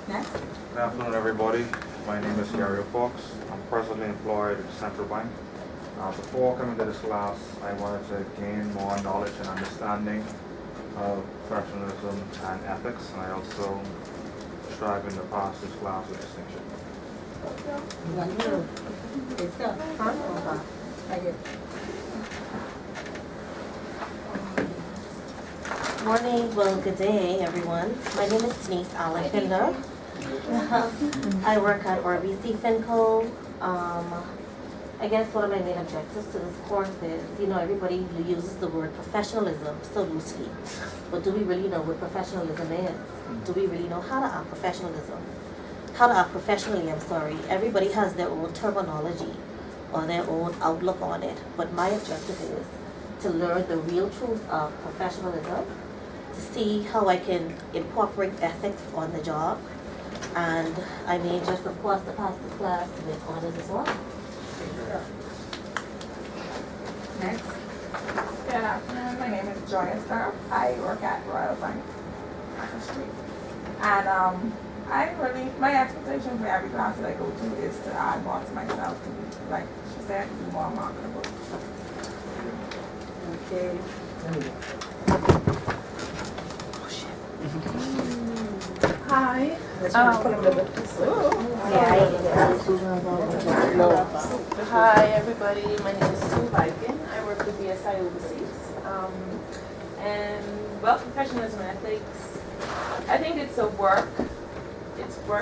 Next. Good afternoon, everybody. My name is Gary Fox. I'm presently employed at the Central Bank. Before coming to this class, I wanted to gain more knowledge and understanding of professionalism and ethics, and I also strive to pass this class with distinction. Wonderful. Good stuff. Thank you. Morning, well, good day, everyone. My name is Denise Alexander. I work at RBC Finco. I guess one of my main objectives to this course is, everybody uses the word professionalism so loosely. But do we really know what professionalism is? Do we really know how to act professionally, Everybody has their own terminology or their own outlook on it. But my objective is to learn the real truth of professionalism, to see how I can incorporate ethics on the job, and I may just, of course, to pass this class with honors as well. Next. Good afternoon, my name is Joy Esther. I work at Royal Bank, Market Street. And my expectation for every class that I go to is to add more to myself, to be, like she said, to be more marketable. Okay. Hi. Hi everybody, my name is Sue Viking. I work with BSI Overseas. Professionalism and ethics, I think it's work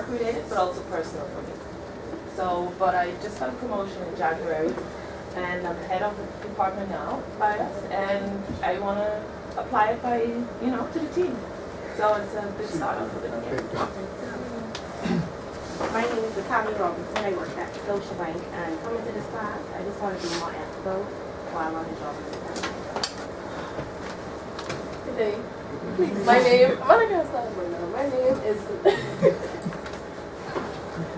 related but also personal for me. But I just got a promotion in January and I'm head of the department now by us, and I want to apply it to the team. So it's a good start off for the year. My name is Tommy Robinson. I work at Scotiabank, and coming to this class, I just want to be more ethical while on the job. Good day. My name is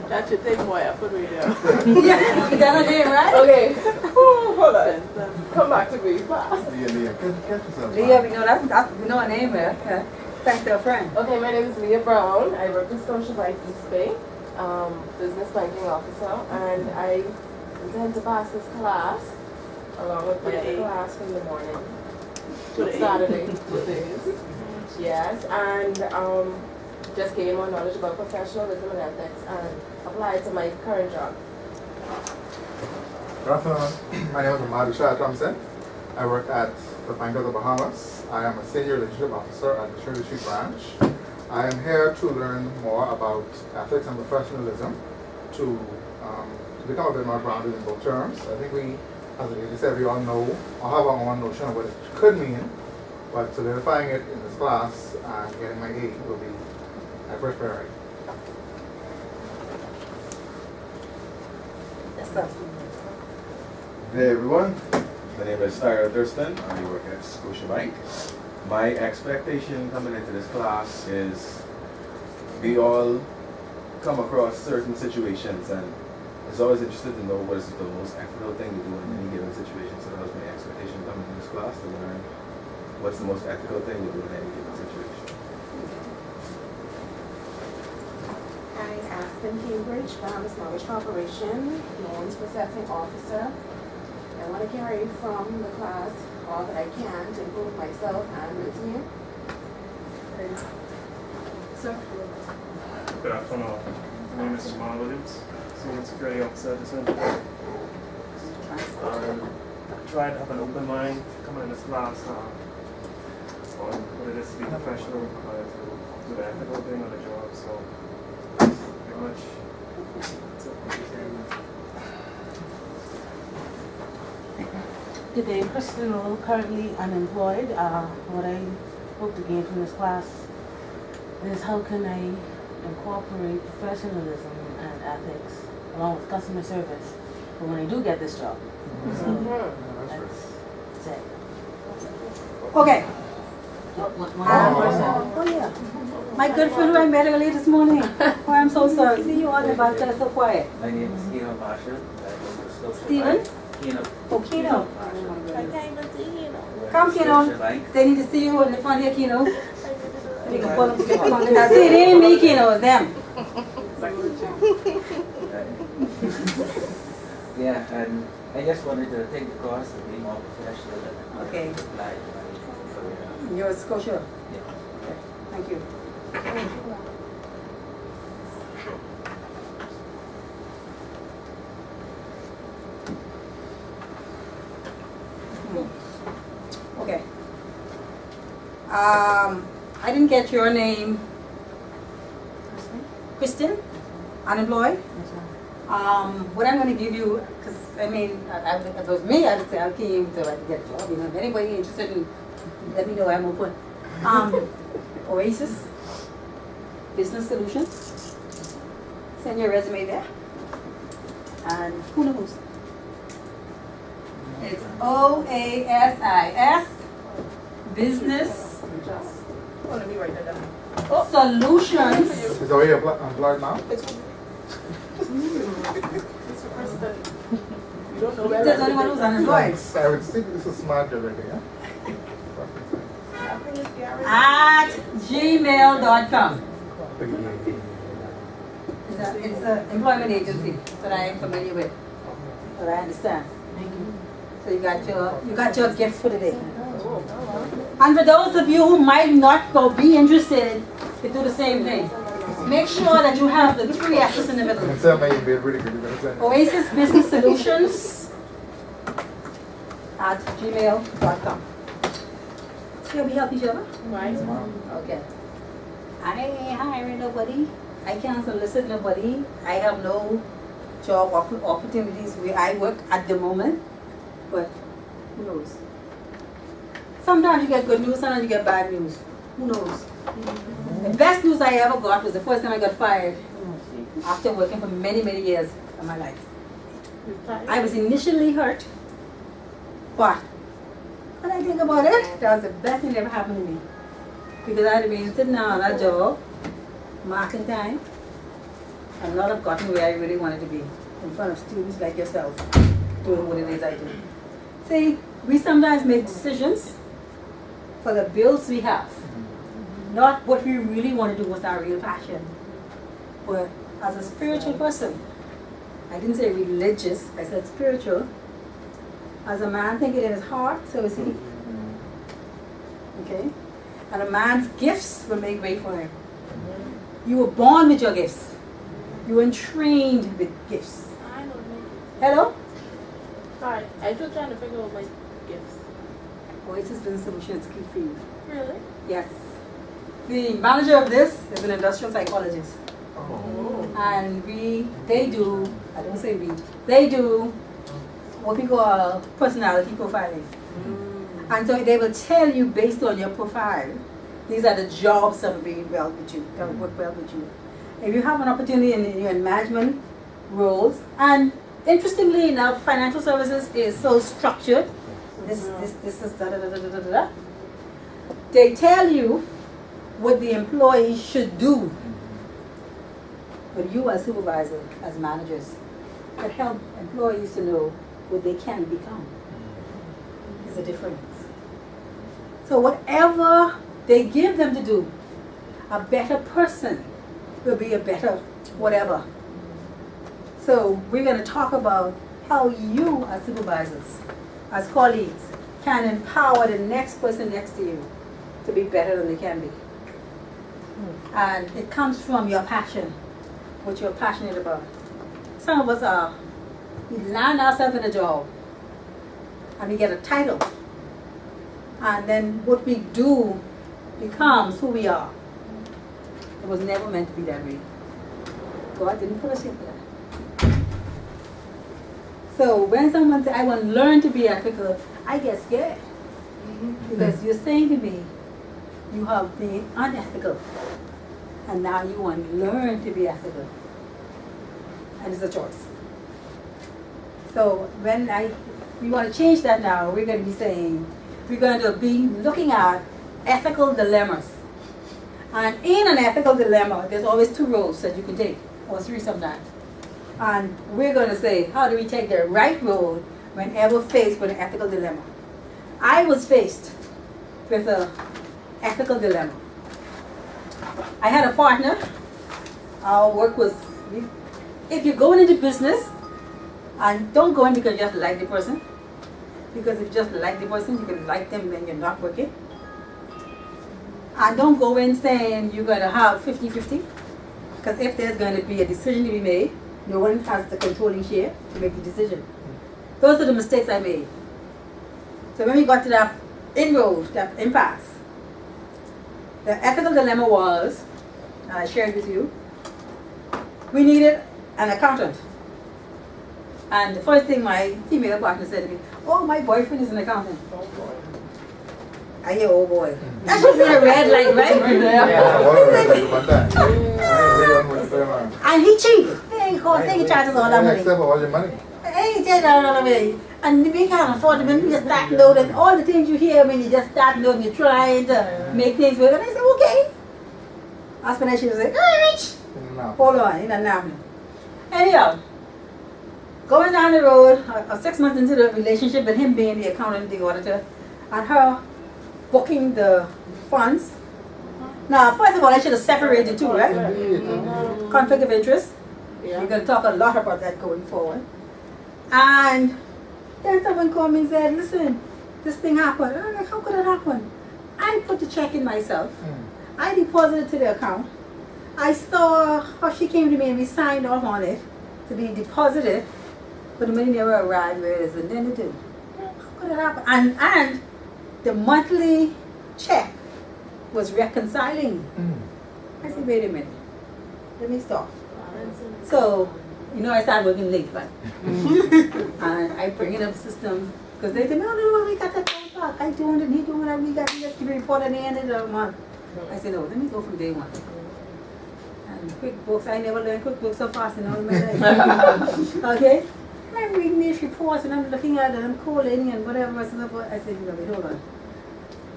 that should take more effort right now. Yeah, you got her name, right? Okay. Oh, hold on. Come back to me fast. Leah, catch yourself. Leah, we know her name, yeah. Thanks to a friend. Okay, my name is Leah Brown. I work with Scotiabank East Bay, business banking officer, and I intend to pass this class along with my class from the morning to Saturday, 2 days. Yes, and just gain more knowledge about professionalism and ethics and apply it to my current job. Good afternoon. My name is Amadusha Thompson. I work at the Bank of the Bahamas. I am a senior relationship officer at the Shirley Street branch. I am here to learn more about ethics and professionalism to become a bit more grounded in both terms. I think we, as the lady said, we all know or have our own notion of what it could mean, but solidifying it in this class and getting my A will be my first priority. Yes, sir. Hey everyone, my name is Tyler Thurston. I work at Scotiabank. My expectation coming into this class is we all come across certain situations, and it's always interested to know what is the most ethical thing to do in any given situation. So that was my expectation coming into this class, to learn what's the most ethical thing to do in any given situation. Hi, Aspen Cambridge, Bahamas Mortgage Corporation, loans processing officer. I want to carry from the class all that I can to improve myself and the team. Sir. Good afternoon. My name is Jamal Williams, Senior Security Officer at the Center. Try to have an open mind coming in this class on what it is to be professional, to do the ethical thing on the job. So, pretty much that's it. Good day, Kristen Rowe, currently unemployed. What I hope to gain from this class is how can I incorporate professionalism and ethics along with customer service for when I do get this job. So that's it. Okay. Oh yeah. My good friend who I met earlier this morning. Oh, I'm so sorry. See you on the bus, so quiet. My name is Keno Marshall. Steven? Keno. Oh, Keno. I can't even see you. Come, Keno. They need to see you in the front here, Keno. We can pull them to get them on the See, it ain't me, Keno, it's them. Yeah, and I just wanted to take the course to be more professional and Okay. apply my career. You're a Scotia. Yeah. Okay. Thank you. Okay. I didn't get your name. Kristen? Unemployed? Yes, What I'm going to give you, because I mean, if it was me, I'd say I came to get a job. You know, if anybody interested in, let me know. I'm open. Oasis Business Solutions. Send your resume there, and who knows? It's OASIS Business Oh, let me write that down. Solutions. Is that where you're employed now? Mr. Kristen, you don't know where There's only one who's unemployed. I would think this is smart already, yeah? At gmail.com. It's an employment agency that I am familiar with, that I understand. So you got your gift for today. And for those of you who might not be interested, you do the same thing. Make sure that you have the 3 S's in the middle. And tell me you'll be really good. You're gonna send it. Oasis Business Solutions at gmail.com. Shall we help each other? Right. Okay. I ain't hiring nobody. I can't solicit nobody. I have no job opportunities where I work at the moment. But who knows? Sometimes you get good news, sometimes you get bad news. Who knows? The best news I ever got was the first time I got fired after working for many, many years of my life. I was initially hurt, but when I think about it, that was the best thing that ever happened to me. Because I'd have been sitting down on that job, marking time, and not have gotten where I really wanted to be, in front of students like yourself, doing what it is I do. See, we sometimes make decisions for the bills we have, not what we really want to do with our real passion. But as a spiritual person, I didn't say religious, I said spiritual. As a man thinking in his heart, so is he. Okay? And a man's gifts will make way for him. You were born with your gifts. You were trained with gifts. I don't know. Hello? Sorry, I'm still trying to figure out my gifts. Oasis Business Solutions key for you. Really? Yes. The manager of this is an industrial psychologist. Oh. And they do what we call personality profiling. And so they will tell you based on your profile, these are the jobs that will be well with you, that will work well with you. If you have an opportunity in management roles, and interestingly enough, financial services is so structured. This is da da da da da da da. They tell you what the employee should do. But you as supervisor, as managers, can help employees to know what they can become. There's a difference. So whatever they give them to do, a better person will be a better whatever. So we're going to talk about how you as supervisors, as colleagues, can empower the next person next to you to be better than they can be. And it comes from your passion, what you're passionate about. Some of us we land ourselves in a job and we get a title. And then what we do becomes who we are. It was never meant to be that way. God didn't put us here for that. So when someone says, I want to learn to be ethical, I get scared. Because you're saying to me, you have been unethical. And now you want to learn to be ethical. And it's a choice. So when we want to change that now, we're going to be saying, we're going to be looking at ethical dilemmas. And in an ethical dilemma, there's always 2 roads that you can take, or 3 sometimes. And we're going to say, how do we take the right road whenever faced with an ethical dilemma? I was faced with an ethical dilemma. I had a partner. Our work was, if you're going into business, and don't go in because you just like the person. Because if you just like the person, you can like them when you're not working. And don't go in saying you're going to have 50-50. Because if there's going to be a decision to be made, no one has the controlling share to make the decision. Those are the mistakes I made. So when we got to that inroad, that impasse, the ethical dilemma was, I shared with you, we needed an accountant. And the first thing my female partner said to me, oh, my boyfriend is an accountant. I hear, oh boy. That should be a red light, right? And he cheated. He ain't cost, he charges all that money. Except for all your money. He ain't charging all that money. And we can't afford it when you start loading all the things you hear when you just start loading, you're trying to make things work. And I said, okay. That's when she was like, all right. Hold on, he doesn't have me. Anyhow, going down the road, 6 months into the relationship with him being the accountant, the auditor, and her booking the funds. Now, first of all, I should have separated two, right? Conflict of interest. We're going to talk a lot about that going forward. And then someone called me and said, listen, this thing happened. And I'm like, how could it happen? I put the check in myself. I deposited to the account. I saw how she came to me and we signed off on it to be deposited, but the money never arrived where it is intended to. How could it happen? And the monthly check was reconciling. I said, wait a minute, let me stop. So, I started working late, right? And I bring it up the system, because they said, no, we got that account back. I doing it, he doing it, we got to just give a report at the end of the month. I said, no, let me go from day one. And QuickBooks, I never learned QuickBooks so fast in all of my life. Okay? And I'm reading these reports and I'm looking at it, I'm calling and whatever. I said, wait, hold on.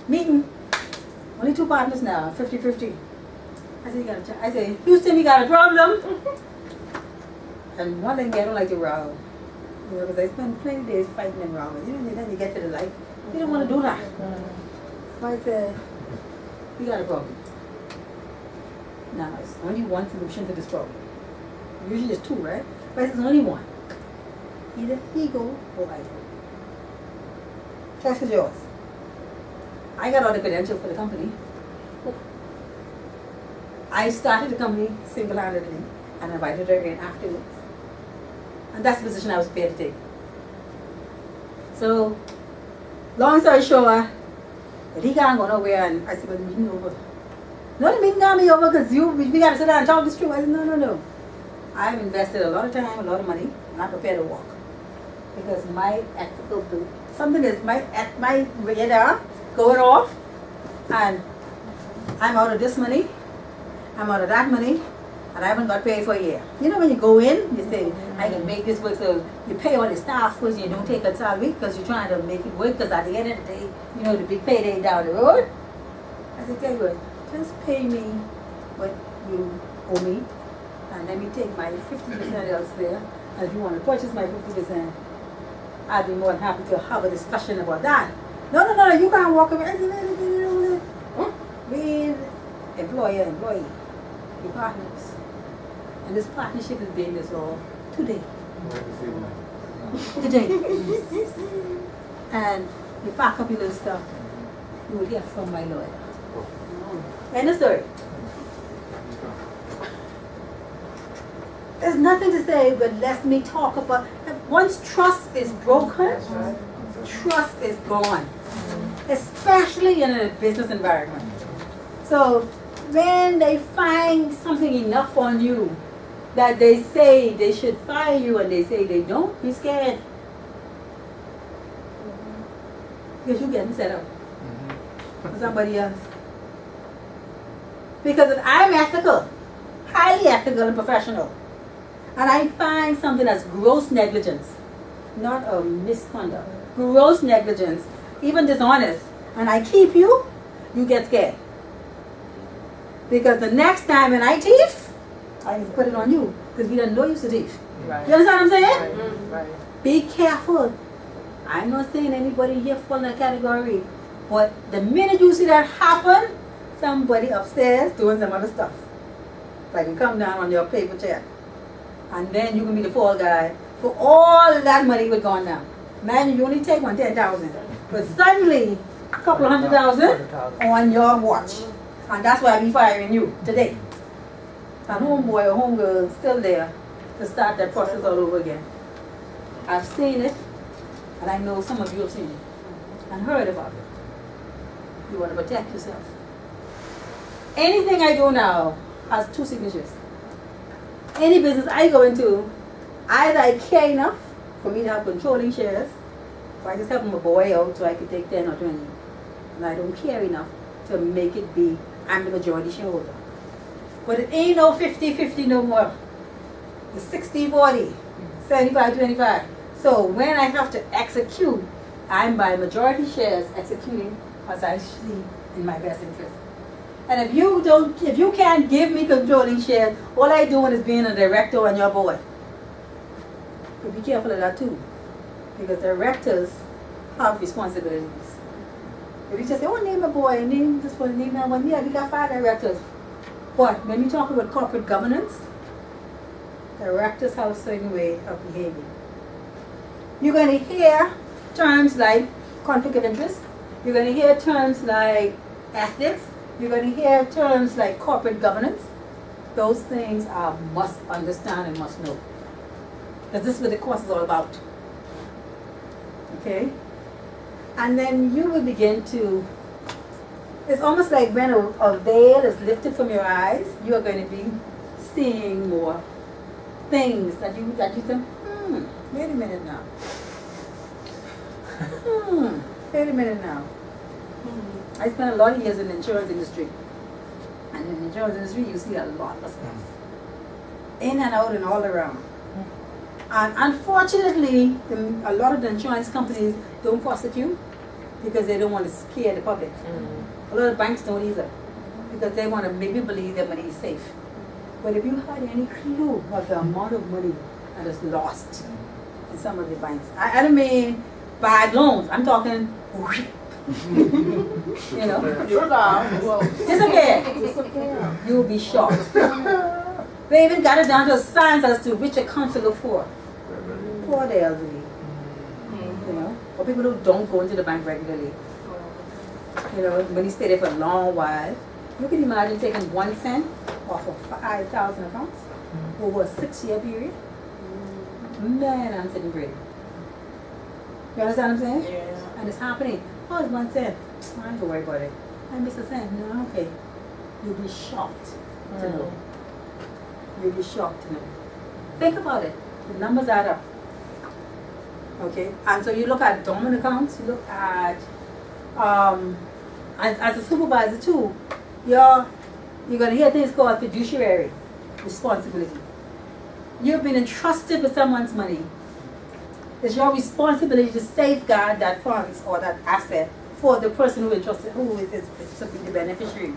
Meeting. Only 2 partners now, 50-50. I said, you got a check. I said, Houston, you got a problem? And one thing I don't like to row. Because I spend plenty of days fighting and rowing. Then you get to the life, you don't want to do that. So I said, we got a problem. Now, it's only one solution to this problem. Usually there's 2, right? But there's only one. Either he go or I go. Choice is yours. I got all the credentials for the company. I started the company single-handedly and invited her in afterwards. And that's the position I was prepared to take. So, long story short, but he can't go nowhere, and I said, well, the meeting over. No, the meeting got me over because we got to sit down and talk this through. I said, no. I've invested a lot of time, a lot of money, and I'm prepared to walk. Because my ethical, something is at my radar going off, and I'm out of this money, I'm out of that money, and I haven't got paid for a year. When you go in, you say, I can make this work, so you pay all the staff first, you don't take a salary because you're trying to make it work, because at the end of the day, the big payday down the road. I said, tell you what, just pay me what you owe me, and let me take my 50% elsewhere, and if you want to purchase my 50%, I'd be more than happy to have a discussion about that. No, you can't walk away. I said, with employer-employee, your partners. And this partnership is being resolved today. Today. And you pack up your little stuff, you will hear from my lawyer. End of story. There's nothing to say, but let me talk about, once trust is broken, trust is gone. Especially in a business environment. So when they find something enough on you that they say they should fire you and they say they don't, be scared. Because you're getting set up for somebody else. Because if I'm ethical, highly ethical and professional, and I find something that's gross negligence, not a misconduct, gross negligence, even dishonest, and I keep you, you get scared. Because the next time when I thief, I can put it on you, because we don't know you to thief. Right. You understand what I'm saying? Right. Be careful. I'm not saying anybody here fall in that category, but the minute you see that happen, somebody upstairs doing some other stuff, like you come down on your paper check, and then you can be the fall guy for all that money would gone down. Man, you only take 10,000, but suddenly a couple of 100,000 on your watch, and that's why I'm firing you today. And homeboy or homegirl still there to start that process all over again. I've seen it, and I know some of you have seen it and heard about it. You want to protect yourself. Anything I do now has 2 signatures. Any business I go into, either I care enough for me to have controlling shares, if I just help my boy out so I could take 10 or 20, and I don't care enough to make it be, I'm the majority shareholder. But it ain't no 50-50 no more. It's 60-40, 75-25. So when I have to execute, I'm by majority shares executing as I see in my best interest. And if you can't give me controlling shares, all I doing is being a director on your board. But be careful of that too, because directors have responsibilities. If you just say, oh, name a boy, name this one, name that one, yeah, we got 5 directors. But when you talk about corporate governance, directors have a certain way of behaving. You're going to hear terms like conflict of interest. You're going to hear terms like ethics. You're going to hear terms like corporate governance. Those things are must understand and must know. Because this is what the course is all about. Okay? And then you will begin to, it's almost like when a veil is lifted from your eyes, you are going to be seeing more things that you think, wait a minute now. Wait a minute now. I spent a lot of years in the insurance industry. And in the insurance industry, you see a lot of stuff. In and out and all around. And unfortunately, a lot of the insurance companies don't prosecute because they don't want to scare the public. A lot of banks don't either because they want to make you believe their money is safe. But if you had any clue of the amount of money that is lost in some of the banks, I don't mean bad loans, I'm talking you know, disappear. You'll be shocked. They even got it down to a science as to which account to look for. For the elderly, you know, or people who don't go into the bank regularly. You know, when you stay there for a long while, you can imagine taking 1 cent off of 5,000 accounts over a 6-year period. Man, I'm sitting pretty. You understand what I'm saying? Yeah. And it's happening. Oh, it's 1 cent. I ain't gonna worry about it. I miss a cent. No, okay. You'll be shocked to know. You'll be shocked to know. Think about it. The numbers add up. Okay? And so you look at dormant accounts, you look at, as a supervisor too, you're going to hear things called fiduciary responsibility. You've been entrusted with someone's money. It's your responsibility to safeguard that funds or that asset for the person who is to be the beneficiary.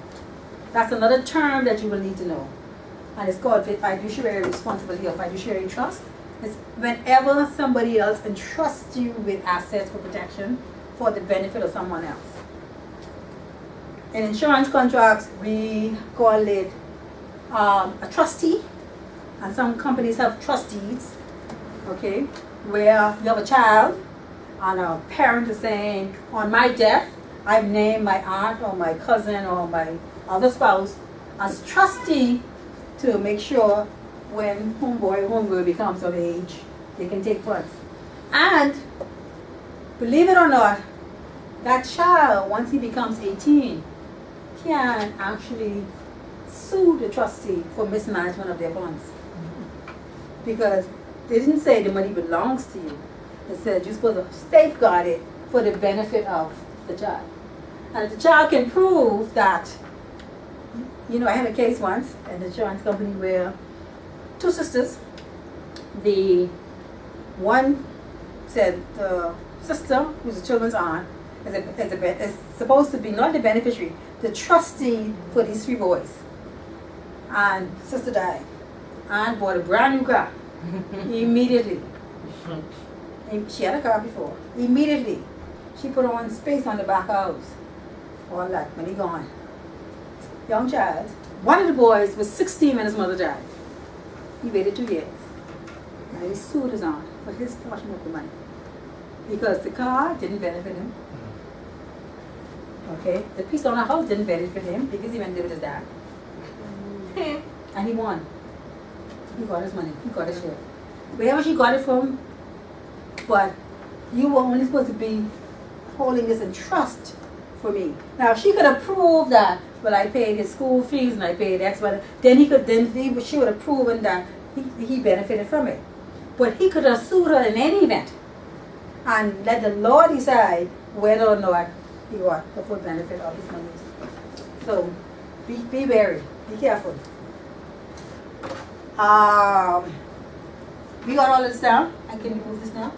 That's another term that you will need to know. And it's called fiduciary responsibility or fiduciary trust. It's whenever somebody else entrusts you with assets for protection for the benefit of someone else. In insurance contracts, we call it a trustee, and some companies have trustees, okay, where you have a child and a parent is saying, on my death, I've named my aunt or my cousin or my other spouse as trustee to make sure when homeboy or homegirl becomes of age, they can take funds. And believe it or not, that child, once he becomes 18, can actually sue the trustee for mismanagement of their funds. Because they didn't say the money belongs to you. They said you're supposed to safeguard it for the benefit of the child. And if the child can prove that, you know, I had a case once at an insurance company where 2 sisters, the one said the sister, who's the children's aunt, is supposed to be not the beneficiary, the trustee for these 3 boys. And sister died. Aunt bought a brand new car immediately. She had a car before. Immediately, she put on space on the back house. All that money gone. Young child. One of the boys was 16 when his mother died. He waited 2 years. And he sued his aunt for his portion of the money. Because the car didn't benefit him. Okay? The piece on the house didn't benefit him because he went there with his dad. And he won. He got his money. He got his share. Wherever she got it from, but you were only supposed to be holding this in trust for me. Now, if she could have proved that, well, I paid his school fees and I paid X, but then she would have proven that he benefited from it. But he could have sued her in any event and let the law decide whether or not he got the full benefit of his money. So be wary, be careful. We got all this down. And can you move this now?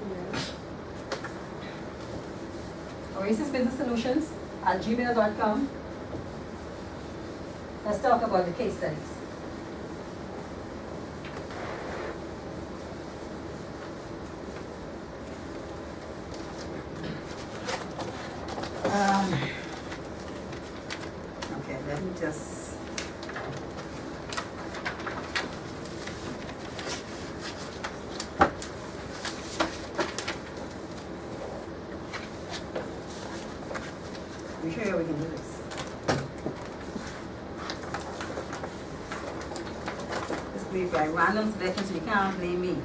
Oasis Business Solutions at gmail.com. Let's talk about the case studies. Okay, let me just. Let me show you how we can do this. This will be by random selection, so you can't blame me.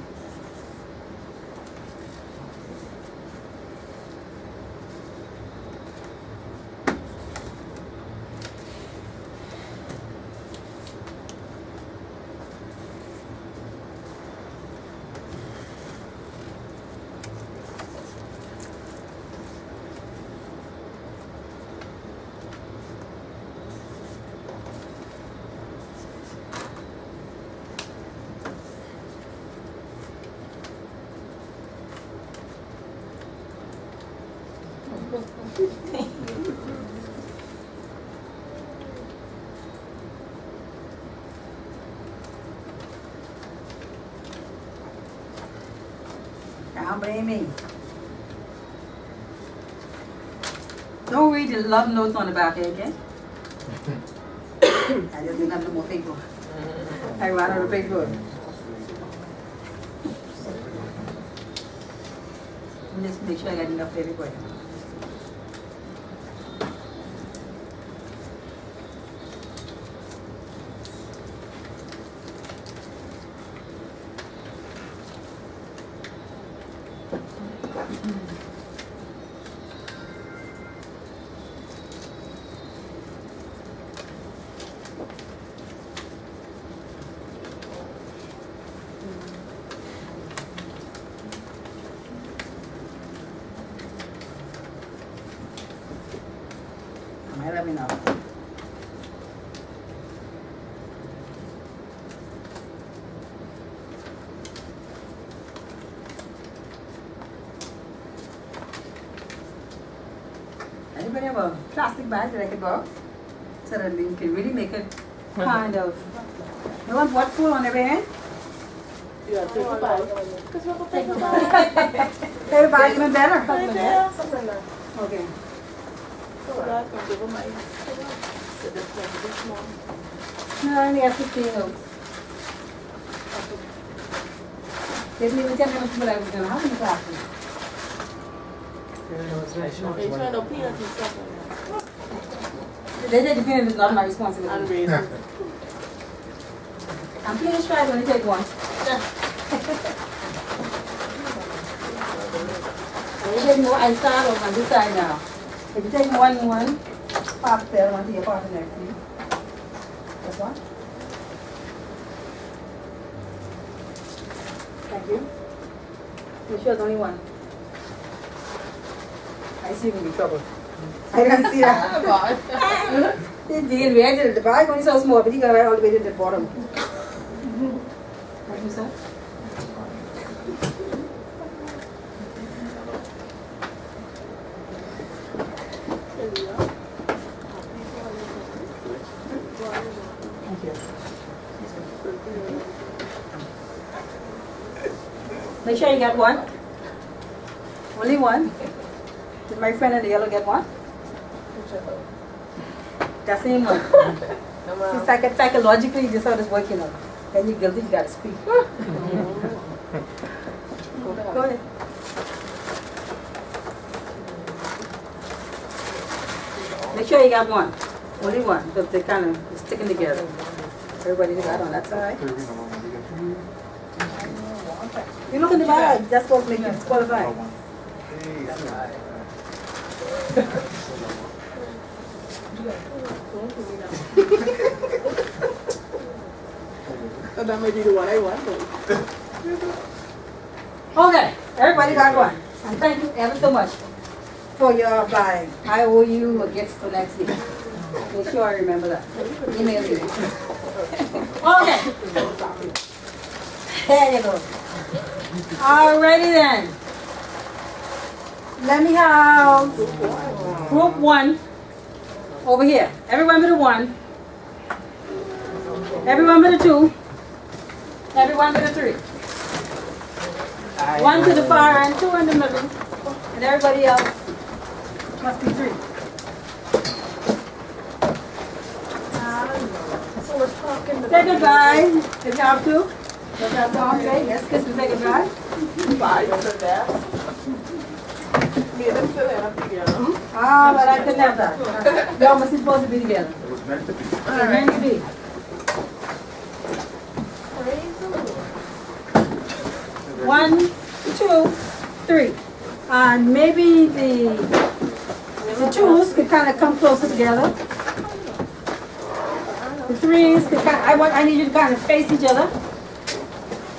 Can't blame me. Don't read the love notes on the back, okay? I just didn't have no more paper. I ran out of paper. Just make sure I got enough for everybody. Let me know. Anybody have a plastic bag that I could borrow? So that we can really make it kind of. No one bought food on every hand? You got to take a bag. Because we have a paper bag. Paper bag even better. Right there, something like that. Okay. So that I can give them my. So this one, this small. No, I only have 15 notes. They didn't even tell me how much people I was going to have in the classroom. They trying to peanuts and stuff like that. They said the peanut is not my responsibility. And raisins. And please try to only take one. I take more, I start off on this side now. If you take one, pop there, one to your partner next to you. That's one. Thank you. You sure it's only one? I see him in trouble. I didn't see that. He didn't react to the bag when he so small, but he got right all the way to the bottom. What you said? Thank you. Make sure you get one. Only one. Did my friend in the yellow get one? That same one. See, psychologically, this is how this working out. Then you're guilty, you gotta speak. Go ahead. Make sure you got one. Only one, because they kind of sticking together. Everybody got on that side. You look in the bag, that's what makes you disqualified. So that may be the one I want. Okay, everybody got one. And thank you ever so much for your buying. I owe you a gift for next week. Make sure I remember that. Email me. Okay. There you go. Alrighty then. Let me have group 1 over here. Everyone but the 1. Everyone but the 2. Everyone but the 3. 1 to the far end, 2 in the middle, and everybody else must be 3. Say goodbye if you have to. Does that song say? Yes, kiss and say goodbye. Bye, you're there. Me and them still end up together. Ah, but I could never. Y'all must be supposed to be together. It was meant to be. It's meant to be. One, 2, 3. And maybe the 2s could kind of come closer together. The 3s could I need you to kind of face each other.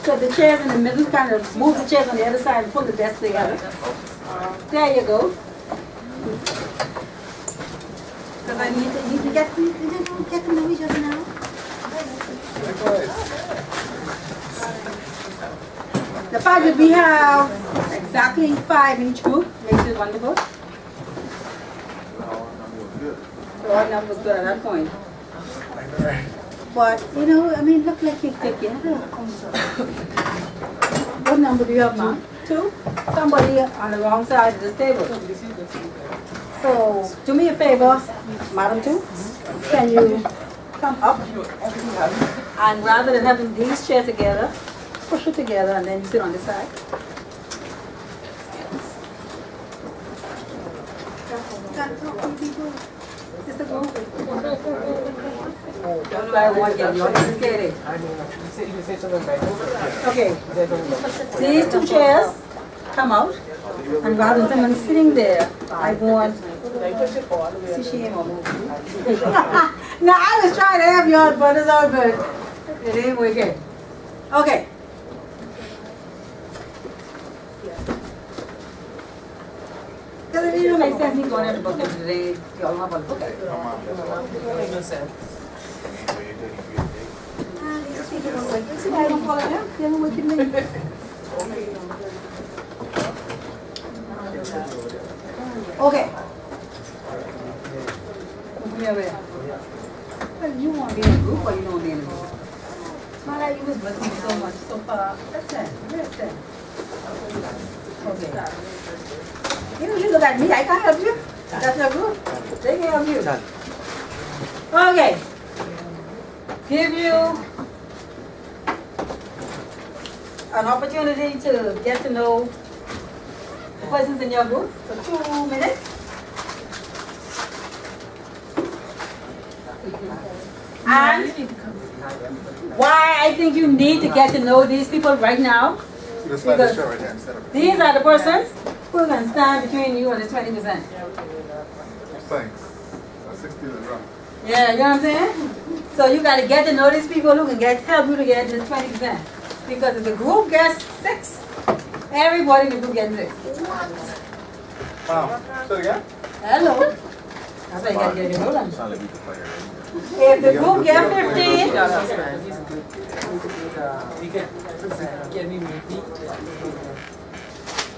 So the chairs in the middle kind of move the chairs on the other side and pull the desk together. There you go. Because I need to get to know each other now. The fact that we have exactly 5 in each group makes it wonderful. The odd number was good at that point. But, you know, I mean, look like you're together. What number do you have, Mom? 2? Somebody on the wrong side of this table. So, do me a favor, Madam 2. Can you come up? And rather than having these chairs together, push it together and then you sit on the side. Just a go. Don't I want you, you're not scared. Okay. These 2 chairs come out. And rather than someone sitting there, I want. See, she ain't gonna move. Now, I was trying to help you out, but it's all good. It ain't working. Okay. Because it didn't make sense me going at the book today. Y'all know about the book. It makes no sense. See, I don't follow them. They don't work with me. Okay. Well, you want to be in a group or you don't want to be in a group? It's not like you was blessing so much so far. That's it. Okay. You look at me, I can't help you. That's your group. They can help you. Okay. Give you an opportunity to get to know the persons in your group for 2 minutes. And why I think you need to get to know these people right now. Because these are the persons who can stand between you and the 20%. Thanks. 16 is rough. Yeah, you know what I'm saying? So you got to get to know these people who can help you to get this 20%. Because if the group gets 6, everybody in the group gets 6. Wow. Say it again? Hello. That's why you got to get to know them. If the group gets 15,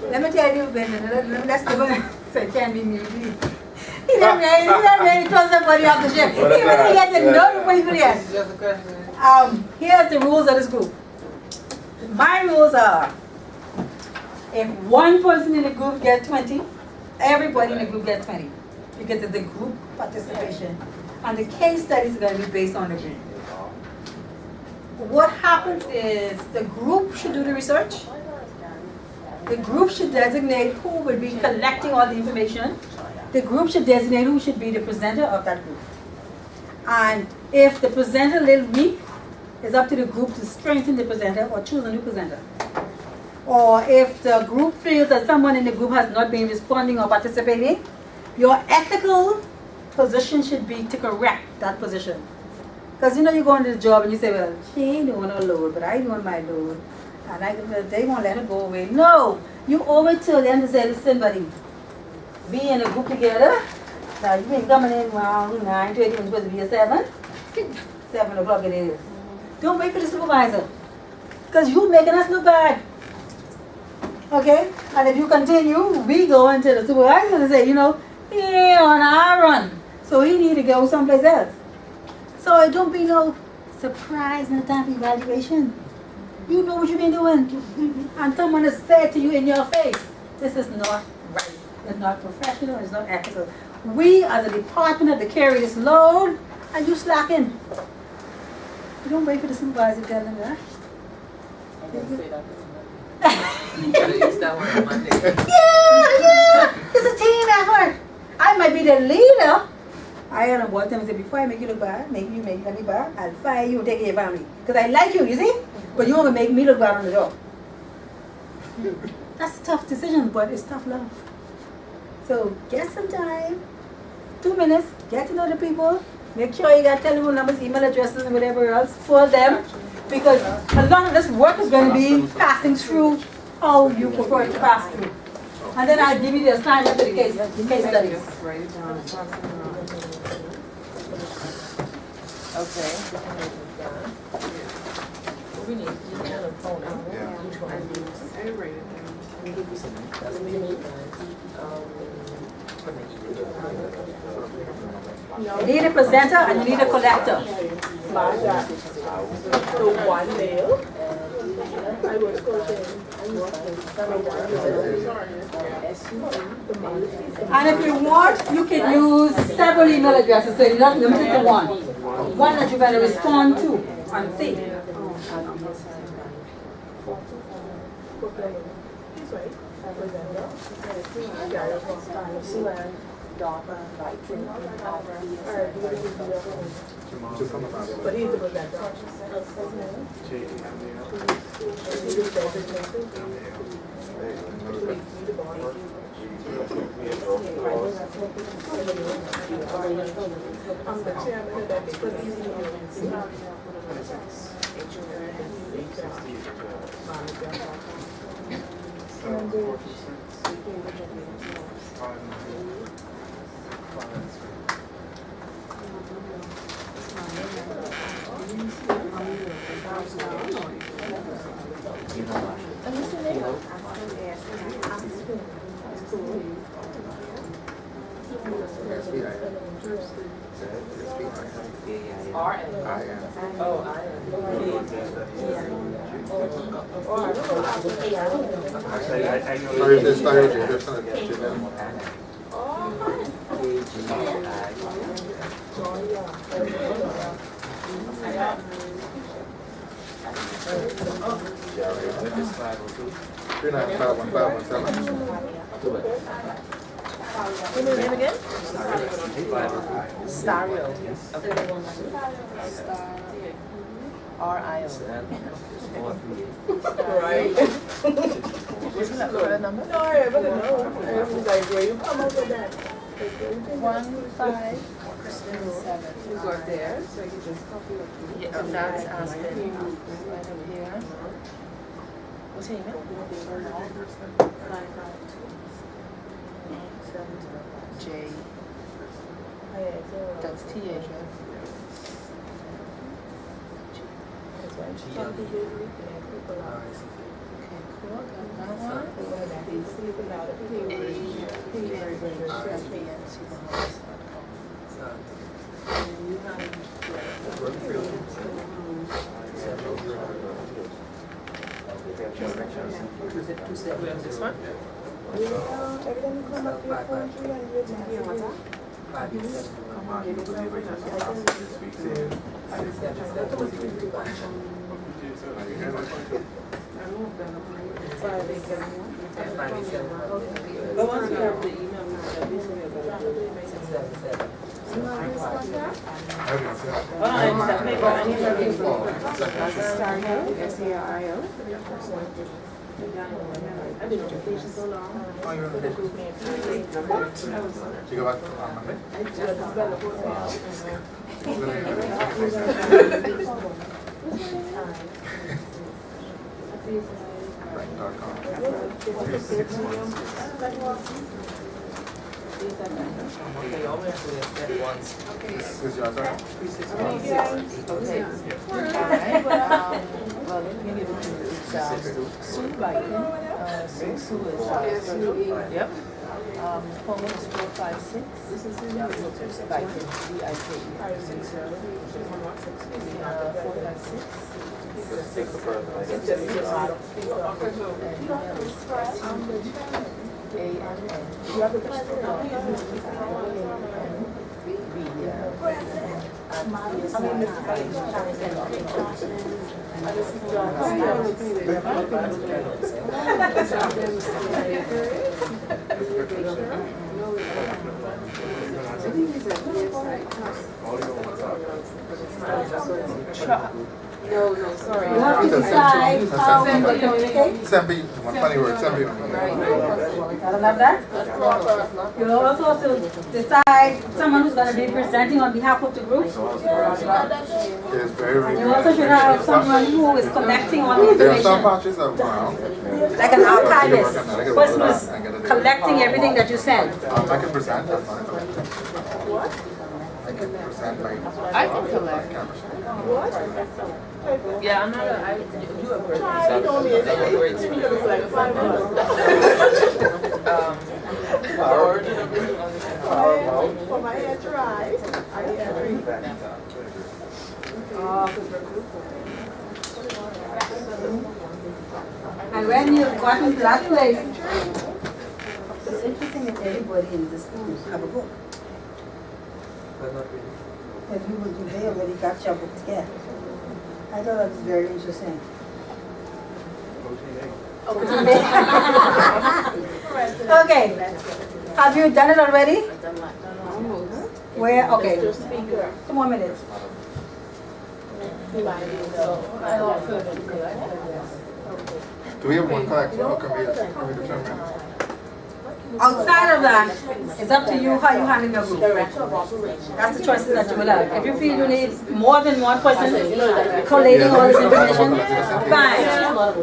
let me tell you, let's go and say, can be me. He didn't really throw somebody off the ship. He really get to know the people yet. Here's the rules of this group. My rules are, if one person in the group gets 20, everybody in the group gets 20. Because it's a group participation. And the case studies are going to be based on the group. What happens is the group should do the research. The group should designate who will be collecting all the information. The group should designate who should be the presenter of that group. And if the presenter is a little weak, it's up to the group to strengthen the presenter or choose a new presenter. Or if the group feels that someone in the group has not been responding or participating, your ethical position should be to correct that position. Because you know you go into the job and you say, well, she ain't doing her load, but I doing my load. And they won't let it go away. No, you owe it to them to say, listen, buddy, be in a group together. Now you ain't coming in around 9:30 when you're supposed to be at 7. 7 o'clock it is. Don't wait for the supervisor. Because you making us look bad. Okay? And if you continue, we go into the supervisor and say, he on our run. So he need to go someplace else. So it don't be no surprise in the time of evaluation. You know what you've been doing. And someone has said to you in your face, this is not right. It's not professional, it's not ethical. We as a department have to carry this load and you slacking. You don't wait for the supervisor to tell them that. Yeah, it's a team effort. I might be the leader. I gotta watch them and say, before I make you look bad, let me bad, I'll fire you and take your family. Because I like you see? But you're gonna make me look bad on the job. That's a tough decision, but it's tough love. So get some time, 2 minutes, get to know the people, make sure you got telephone numbers, email addresses, and whatever else for them. Because a lot of this work is going to be passing through how you prefer it to pass through. And then I'll give you the assignment to the case studies. Okay. We need a phone. You need a presenter and you need a collector. So one male. I was coaching. And if you want, you can use several email addresses, so you're not limited to one. One that you better respond to and see. But he's the presenter. I'm the chairman of that What's your name again? Stario. Okay. R-I-O. Right. What's that for a number? No, I don't know. I was like, where you come up with that? 15. You got there, so you just copy it. Yeah, that's Aspen. Right up here. What's your email? J. That's T-H, right? Okay, cool. Got that This one? Everything come up here for I've been on vacation so long. Oh, you're on vacation? Did you go back on Monday? Bank.com. 3616. Okay, you always do this steady ones. This is yours, sir? 3616. Okay. Well, let me give it to you. It's Sue Biden. Sue is. Yep. Phone is 456. This is Biden. B-I-K-E. 456. Take the first one. A-N-N. You have the No, sorry. You have to decide how you communicate. Sempi, one funny word, Sempi. I don't have that. You also have to decide someone who's going to be presenting on behalf of the group. It is very, You also should have someone who is collecting all the there are some information. patches of brown. Like an archivist, person who's collecting everything that you send. I can present, that's fine. I can present my. I can collect. Yeah, I'm not a, you a person. The origin of this For my hair dry, I And when you've gotten to that place, It's interesting that everybody in this school have a book. But not really. But you were today already got your book together. I thought that was very interesting. Okay. Have you done it already? Where? Okay. 2 more minutes. Do we have one collector who can be determined? Outside of that, it's up to you how you handle your group. That's the choices that you will have. If you feel you need more than one person collating all this information, fine.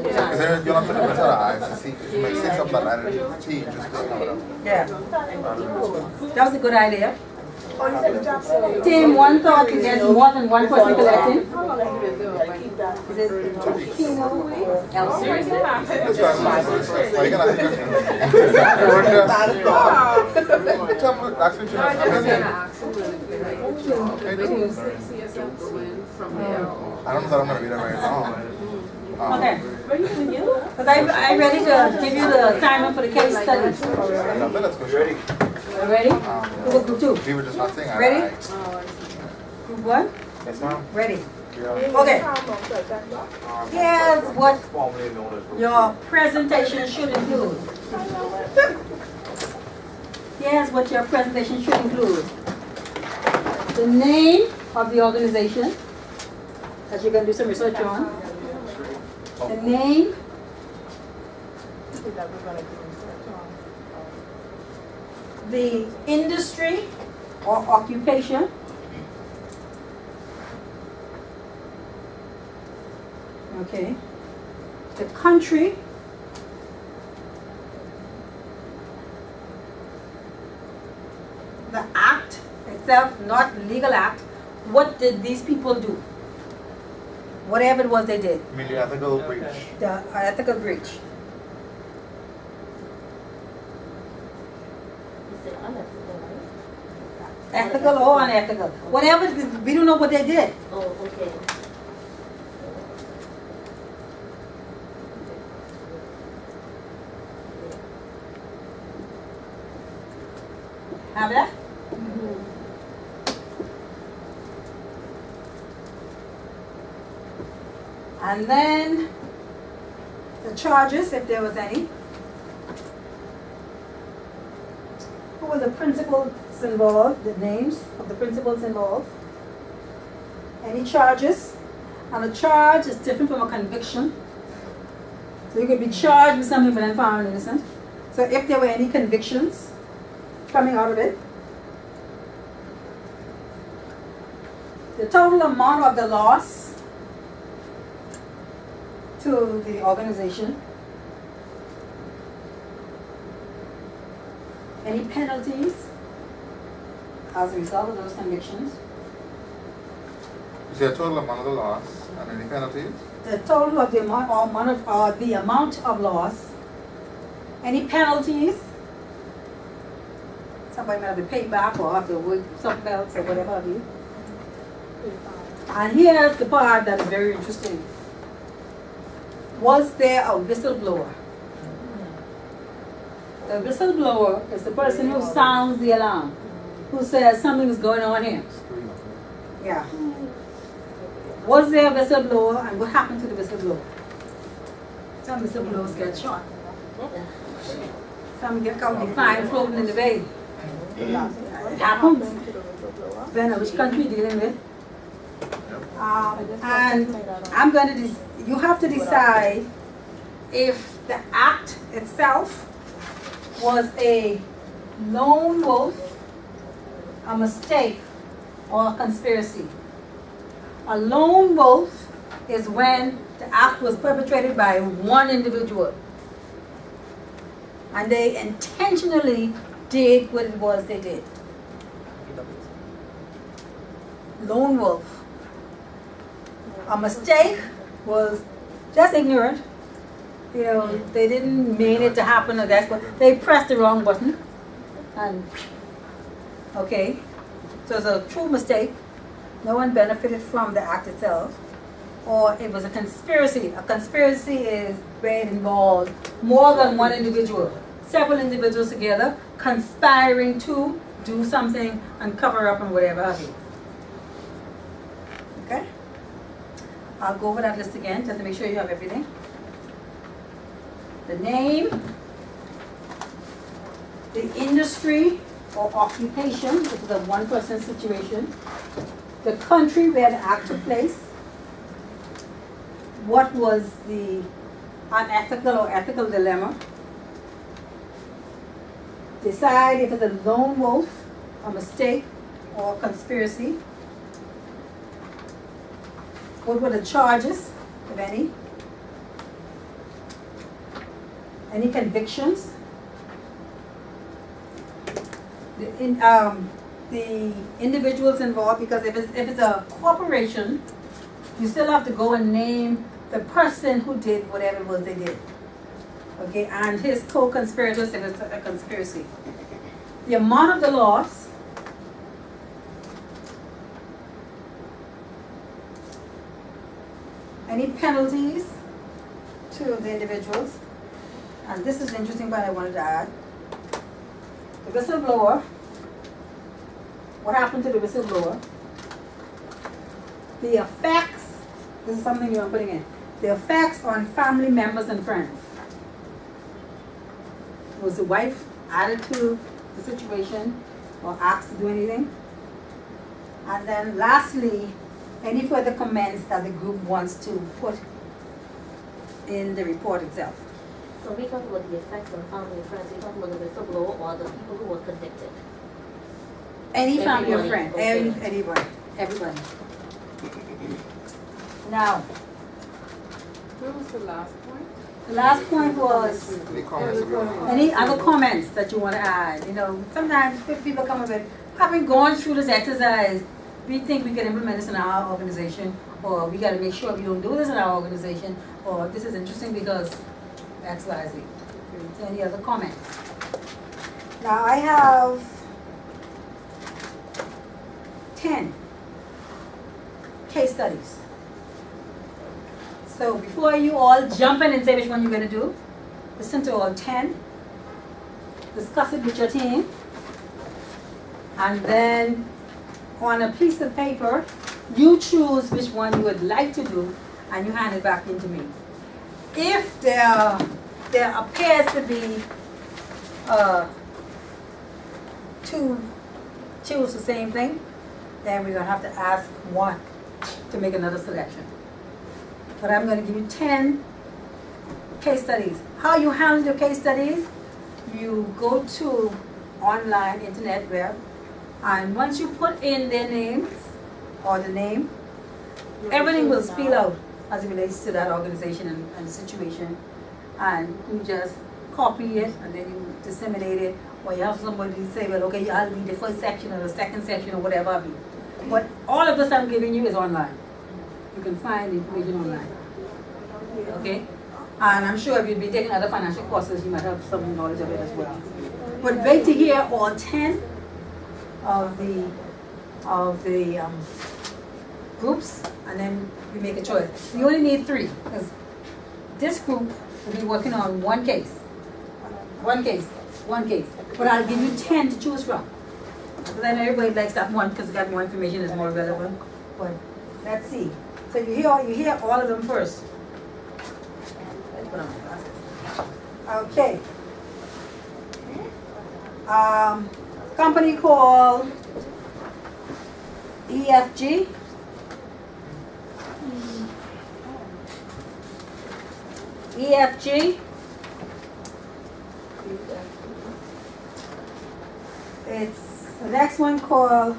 Because then you'll have to look into the eyes and see if you might say something that I didn't see, just to cover them. Yeah. That was a good idea. Team, one thought to get more than one person collecting. Is it Kino? Seriously? Why you gonna ask me? I don't know that I'm gonna be there very long. Okay. Because I'm ready to give you the assignment for the case study. Let's go. Ready? You ready? Who will group 2? We were just not saying. Ready? Group 1? Yes, ma'am. Ready? Okay. Here's what Formerly known as your presentation should include. Here's what your presentation should include. The name of the organization that you're going to do some research on. The name. The industry or occupation. Okay. The country. The act itself, not legal act. What did these people do? Whatever it was they did. I mean the ethical breach. The ethical breach. Ethical or unethical. Whatever, we don't know what they did. Oh, okay. Have that? And then the charges, if there was any. Who were the principals involved, the names of the principals involved. Any charges. And a charge is different from a conviction. So you could be charged with something but then found innocent. So if there were any convictions coming out of it. The total amount of the loss. to the organization. Any penalties as a result of those convictions? Is there a total amount of the loss and any penalties? The total of the amount of loss. Any penalties? Somebody might have to pay back or have to work something else or whatever have you. And here's the part that is very interesting. Was there a whistleblower? The whistleblower is the person who sounds the alarm, who says something is going on here. Yeah. Was there a whistleblower, and what happened to the whistleblower? Some whistleblowers get shot. Some get caught in fine floating in the bay. It happens. Depending on which country you're dealing with. And I'm going to, you have to decide if the act itself was a lone wolf, a mistake, or a conspiracy. A lone wolf is when the act was perpetrated by one individual and they intentionally did what it was they did. Lone wolf. A mistake was just ignorant. You know, they didn't mean it to happen or that's what they pressed the wrong button. And okay. So it's a true mistake. No one benefited from the act itself. Or it was a conspiracy. A conspiracy is where it involved more than one individual. Several individuals together conspiring to do something and cover up and whatever have you. Okay? I'll go over that list again just to make sure you have everything. The name, the industry or occupation, which is a one-person situation, the country where the act took place, what was the unethical or ethical dilemma, decide if it's a lone wolf, a mistake, or a conspiracy, what were the charges, if any convictions, the individuals involved, because if it's a corporation, you still have to go and name the person who did whatever it was they did. Okay, and his co-conspirators if it's a conspiracy. The amount of the loss, any penalties to the individuals, and this is interesting but I wanted to add. The whistleblower, what happened to the whistleblower? The effects, this is something you're putting in, the effects on family members and friends. Was the wife added to the situation or asked to do anything? And then lastly, any further comments that the group wants to put in the report itself. So we talk about the effects on family and friends, we talk about the whistleblower or the people who were convicted. Any family or Everybody, friend, okay. anybody, everybody. Now, What was the last point? the last point was Any comments about any other comments that you want to add. You know, sometimes people come up with, having gone through this exercise, we think we can implement this in our organization, or we got to make sure we don't do this in our organization, or this is interesting because X, Y, Z. So any other comments? Now I have 10 case studies. So before you all jump in and say which one you're going to do, listen to all 10, discuss it with your team, and then on a piece of paper, you choose which one you would like to do, and you hand it back in to me. If there appears to be two choose the same thing, then we're going to have to ask one to make another selection. But I'm going to give you 10 case studies. How you handle your case studies, you go to online, internet, web, and once you put in their names, or the name, everything will spill out. as it relates to that organization and situation. And you just copy it and then you disseminate it, or you have somebody say, well, okay, I'll read the first section or the second section or whatever have you. But all of this I'm giving you is online. You can find information online. Okay? And I'm sure if you've been taking other financial courses, you might have some knowledge of it as well. But wait to hear all 10 of the groups, and then you make a choice. You only need 3, because this group will be working on one case. One case. But I'll give you 10 to choose from. But then everybody likes that one because it got more information, is more relevant. But let's see. So you hear all of them first. Let's put on my glasses. Okay. Company called EFG. EFG. It's the next one called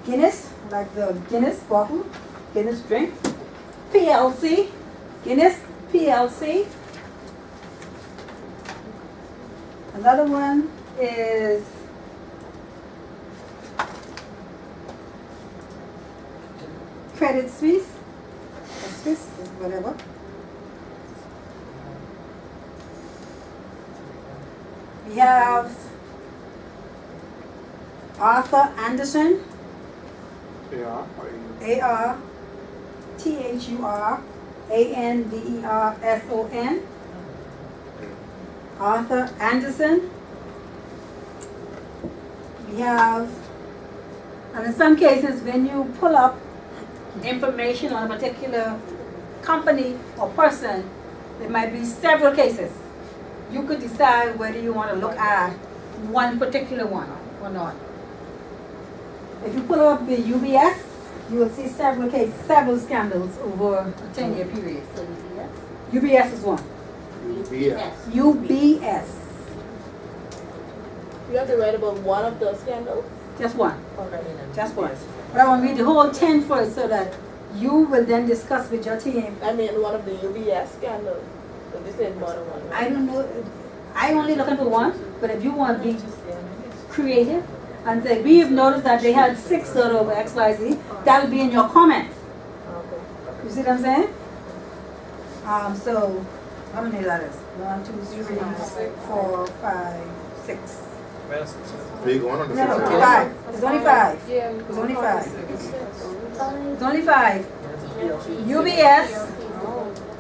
Guinness, like the Guinness bottle, Guinness drink. PLC, Guinness PLC. Another one is Credit Suisse, or Swiss, whatever. We have Arthur Anderson, ARTHURANDERSON, Arthur Anderson. We have, and in some cases when you pull up information on a particular company or person, there might be several cases. You could decide whether you want to look at one particular one or not. If you pull up the UBS, you will see several scandals over a 10-year period. UBS is one. UBS. You have to write about one of the scandals? Just one. Okay. Just one. But I want to read the whole 10 first so that you will then discuss with your team. I mean, one of the UBS scandals. But they said more than one. I don't know. I'm only looking for one, but if you want to be creative and say, we have noticed that they had 6 over XYZ, that'll be in your comments. Okay. You see what I'm saying? So, how many letters? 1, 2, 3, 4, 5, 6. Big one on the No, 5. It's only 5. It's only 5. It's only 5. UBS,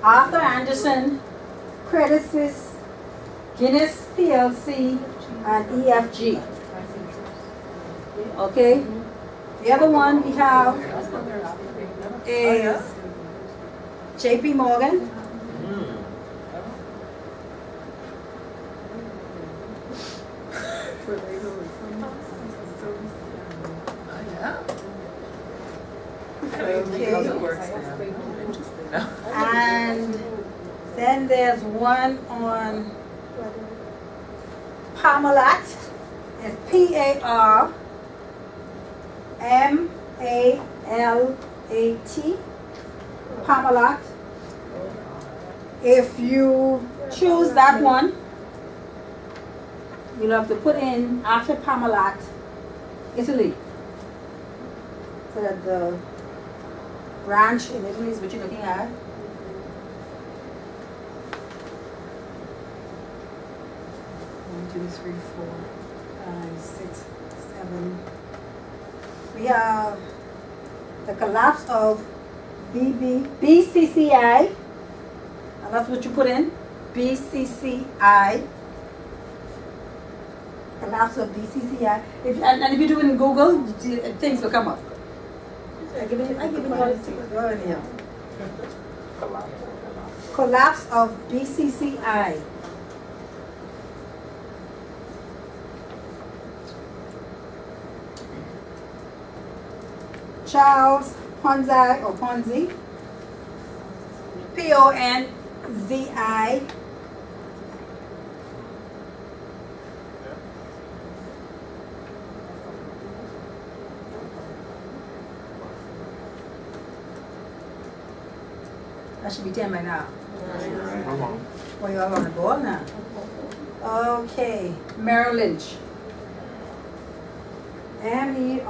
Arthur Anderson, Credit Suisse, Guinness PLC, and EFG. Okay? The other one we have is JP Morgan. Okay. And then there's one on Parmalat. It's PARMALAT. Parmalat. If you choose that one, you'll have to put in after Parmalat, Italy. So that the branch in Italy is what you're looking at. 1, 2, 3, 4, 5, 6, 7. We have the collapse of BCCI, and that's what you put in, BCCI. Collapse of BCCI. And if you do it in Google, things will come up. I give you all the collapse of BCCI. Charles Ponzi or Ponzi. PONZI. That should be 10 by now. Come on. Well, you're on the ball now. Okay, Merrill Lynch. MERRILLLYNCH.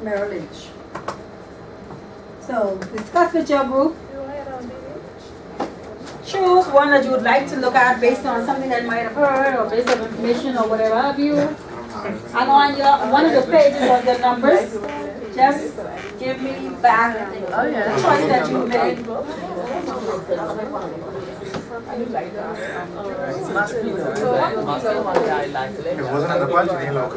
Merrill Lynch. So discuss with your group. Choose one that you would like to look at based on something that you might have heard or based on information or whatever have you. And on your one of the pages of the numbers, just give me back the choice that you made. It wasn't in the budget, you know.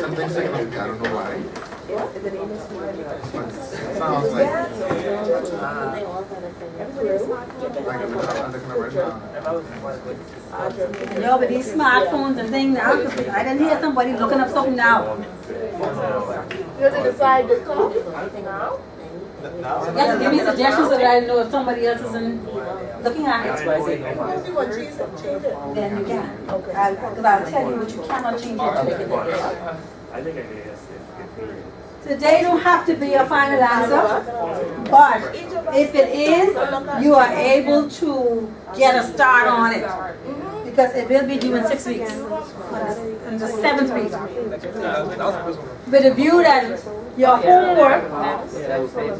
Something significant, I don't know why. Sounds like No, but these smartphones and things now, I didn't hear somebody looking up something now. You have to decide the call. You have to give me suggestions so that I know if somebody else isn't looking at it. Then you can. Because I'll tell you what you cannot change it to make it different. I think I did, yes. Today don't have to be a final answer, but if it is, you are able to get a start on it. Because it will be due in 6 weeks, in the 7th week. With a view that your homework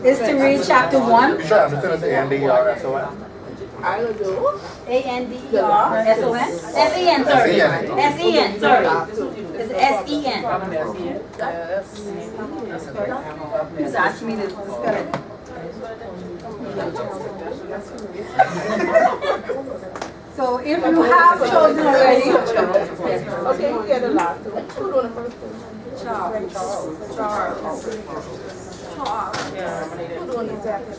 is to read chapter 1. You should understand it's ANDERSON. I will do. ANDERSON? SEN, sorry. SEN, sorry. It's SEN. He was asking me to spell it. So if you have chosen already, Okay, you get the last two. Who's doing the first one? Charles. Who's doing the second?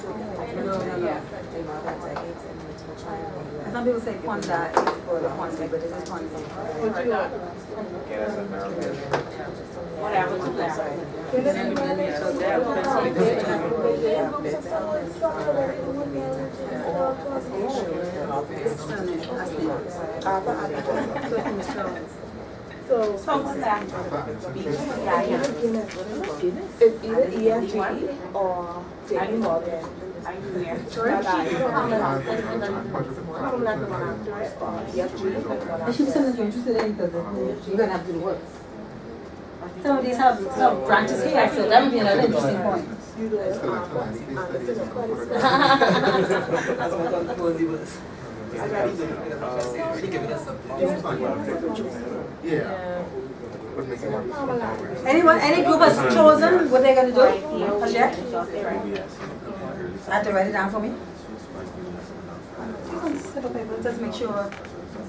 Some people say Kwanzaa, but it is Kwanzaa. So, it's either EFG or JP Morgan. There should be something you're interested in because you're going to have to do the work. Some of these have branches here, so that would be another interesting point. Anyone, any group has chosen what they're going to do? Hashem? I have to write it down for me. Just make sure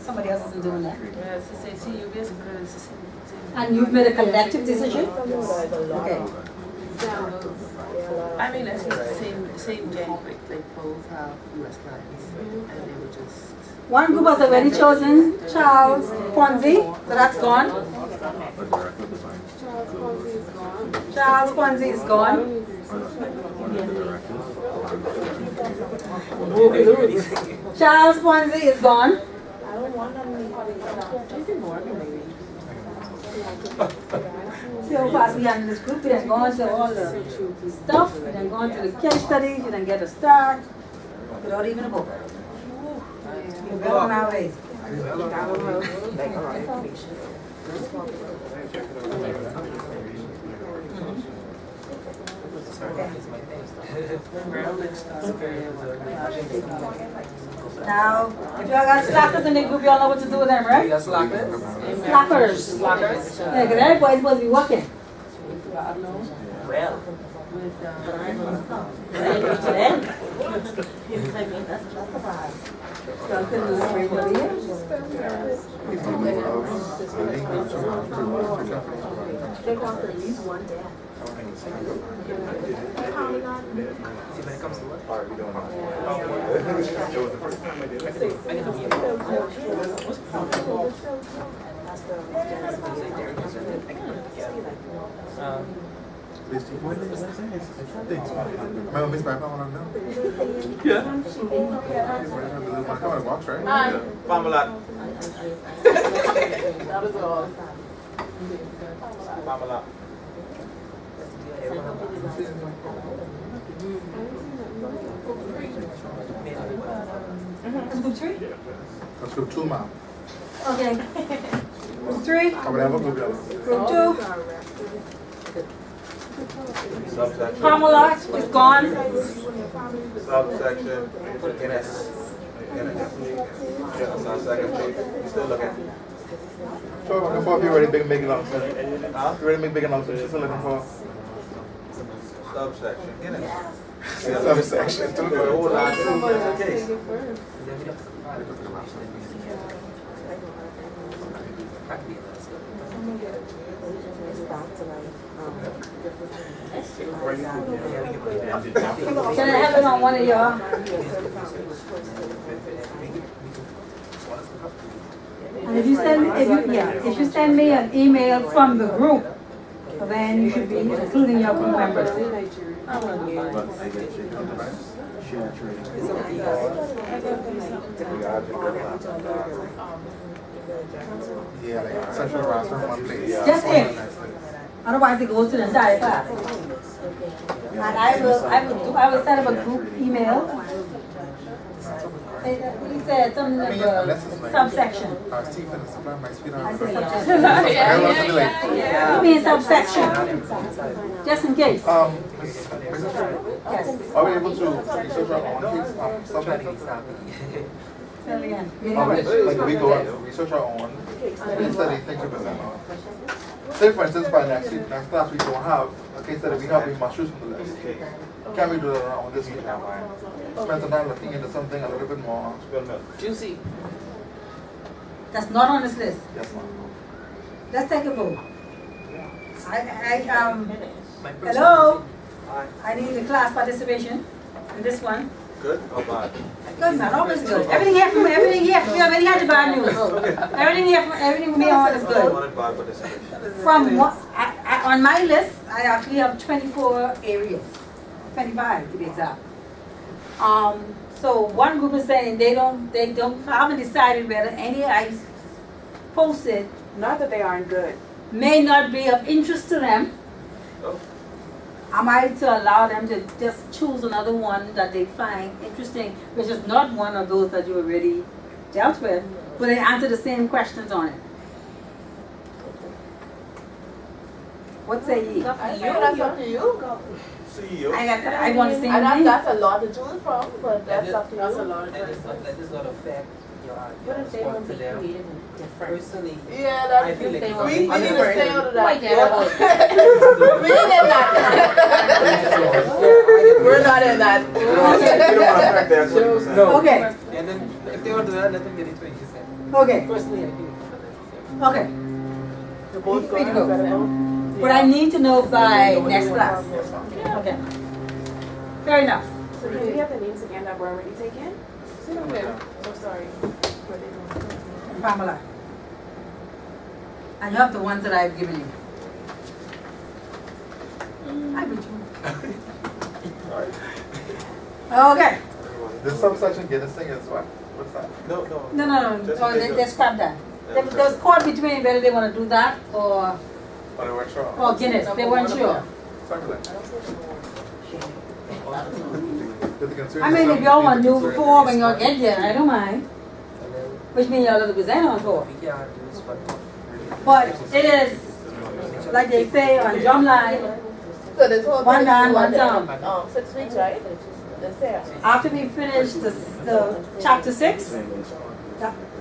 somebody else isn't doing that. And you've made a collective decision? Okay. I mean, it's the same topic, like both have US clients, and they were just... One group has already chosen Charles Ponzi, so that's gone. Charles Ponzi is gone. Charles Ponzi is gone. See how fast we handle this group. We done gone to all the stuff. We done gone to the case studies. We done get a start without even a book. We're going nowadays. Now, if y'all got slackers in the group, y'all know what to do with them, right? Slackers. Slackers. Yeah, because everybody's supposed to be working. Well, Remember Miss Piper on them? Yeah. Come on the box, right? Yeah. Pamela. That was all. Pamela. That's group 3? That's group 2, ma'am. Okay. Group 3? I would have a group level. Group 2? Subsection. Pamela is gone. Subsection. Guinness. Guinness. Yeah, that's our second page. You still looking? So looking for if you're ready big announcement. Huh? You're ready to make big announcement. Just looking for Subsection. Guinness. subsection. Hold on. That's the case. Can I have it on one of y'all? And if you send me an email from the group, then you should be including your group members. Yeah, like sexual harassment one place. Just if. Otherwise it goes to the entire class. And I will set up a group email. He said something like subsection. Stephen is supplying my speed I on said subsection. You mean subsection? Just in case. Yes. Are we able to research our own subject? Say it again. Like we go and research our own case study, think about them. Say for instance by next class we don't have a case study, we must choose from the list. Can we do that on this week? Spend some time looking into something a little bit more juicy. That's not on this list. Yes, ma'am. Let's take a vote. Hello? I need the class participation in this one. Good or bad? Good man, always good. Everything here from we already had the bad news. Everything from me on is good. Wanted bad participation. From what, on my list, I actually have 24 areas. 25 to be exact. So one group is saying they haven't decided whether any I posted, Not that they aren't good. may not be of interest to them. Oh. Am I to allow them to just choose another one that they find interesting, which is not one of those that you already dealt with, but they answer the same questions on it? What say ye? That's up to you. CEO. I want to say And that's a lot to choose from, but that's up to you. That does not affect your What if they want response to to be them. creative and different? Personally, Yeah, I that's feel the like thing. it's We need to stay out of that. Quite We ain't in that. We're not in that. We don't want to affect their 20%. No. Okay, and then if they want to do that, let them get it 20%. okay, Personally, I feel. okay. The both Free to go. go. But I need to know by next class. Okay. Fair enough. So can we have the names again that were already taken? Okay. So sorry. Pamela. And you have the ones that I've given you. I beat you. Okay. This subsection Guinness thing is what? What's that? No. Just Oh, take they it. scrapped that. There was caught between whether they want to do that or But I weren't sure. Guinness. They weren't sure. Circle it. I mean, if y'all want to do 4 when y'all get there, I don't mind. Which means y'all have to present on 4. But it is, like they say on drumline, So this whole one thing down, is one day. down. 6 weeks, right? That's there. After we finish the chapter 6,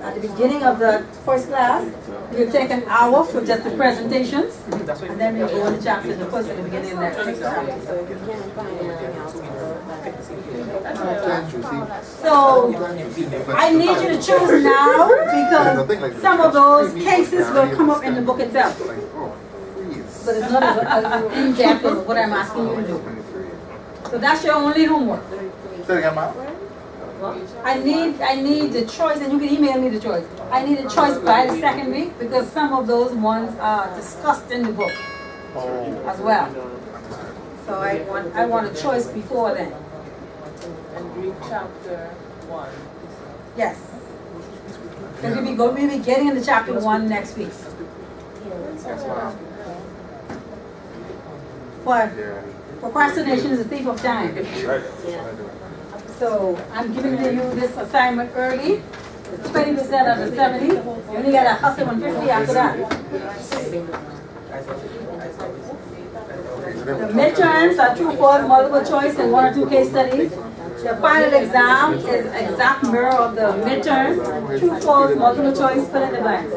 at the beginning of the first class, we'll take an hour for just the presentations, and then we'll go into chapter the first at the beginning of that next chapter. So I need you to choose now because some of those cases will come up in the book itself. But it's not as in-depth as what I'm asking you to do. So that's your only homework. Say it again, ma'am. I need the choice, and you can email me the choice. I need a choice by the second week because some of those ones are discussed in the book as well. So I want a choice before then. And read chapter 1. Yes. Because we'll be getting into chapter 1 next week. But procrastination is a thief of time. So I'm giving you this assignment early. It's 20% of the 70. You only got 150 after that. The midterms are true, false, multiple choice, and 1 or 2 case studies. The final exam is exact mirror of the midterm. True, false, multiple choice, fill in the blank.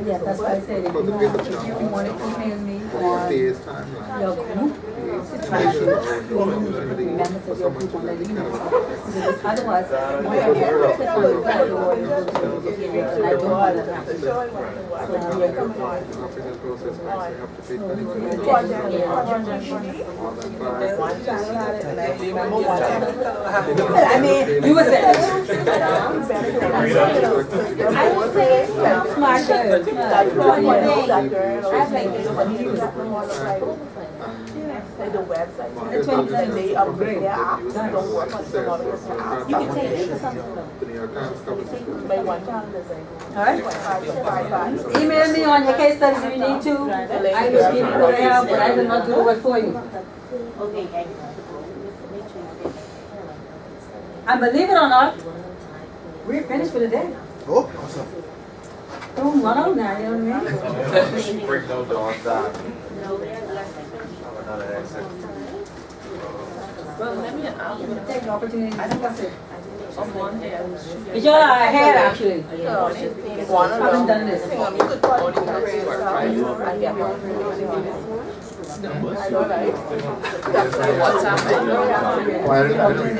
Yeah, that's why I said if you want to email me on your group situation, you will need to be members of your group on the email. Otherwise, I don't want that happen. I mean, you were saying. I would say smart girl. The website, they upgrade their apps, don't work on some other apps. You can take it to something. By one calendar thing. Alright. Email me on your case studies if you need to. I will give you what I have, but I will not do the work for you. And believe it or not, we're finished for the day. Oh, awesome. Don't run out now, you know what I mean? Break those doors down. Another exit. Well, let me Take the opportunity to discuss it. on one hand. It's your head actually. One I haven't done this. You could call it I get one. I know, right? That's like WhatsApp. Why didn't I do it?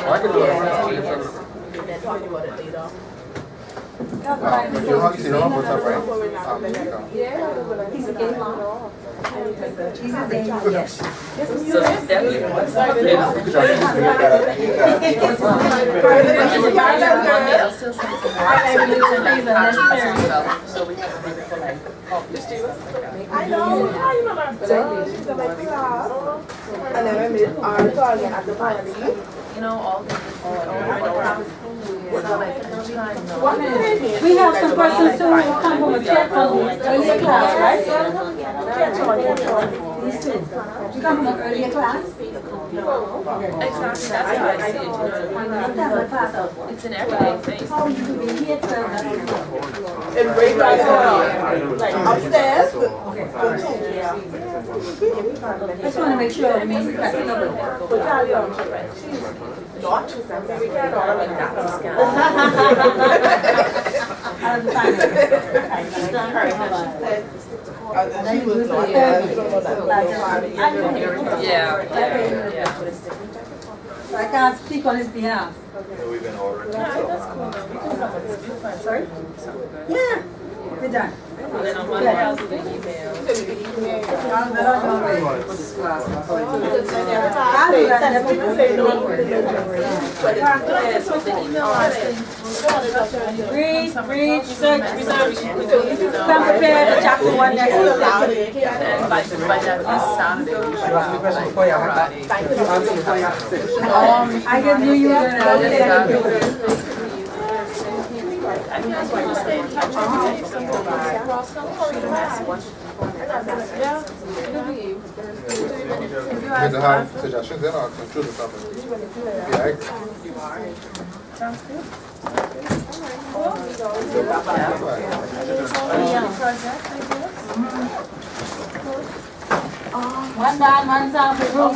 I could do it. You don't have WhatsApp, right? Piece of cake, Mom. She's a day, yes. So it's definitely WhatsApp. So we have to I know that. And then I made our target at the party. you know, all the We have some persons who come from a church from earlier class, right? These two. You come from an earlier class? Exactly, that's how I see it, you know what I mean? It's an everyday thing. How you could be here to... And break like upstairs. Okay. I just want to make sure we got the number. Not, we can't order like that. Out of the time. She was not. Yeah. So I can't speak on his behalf. We've been ordering. Sorry? Yeah, we're done. Then on Monday I'll do the email. I'll be on your way. Read, research. Come prepared for chapter 1 next week. And by that Saturday, I give you your I mean, that's why you stay in touch every day. If something comes across, don't worry to message. Yeah. Did you have suggestions in or choose the topic? Yeah. Sounds good. one down, one down for room.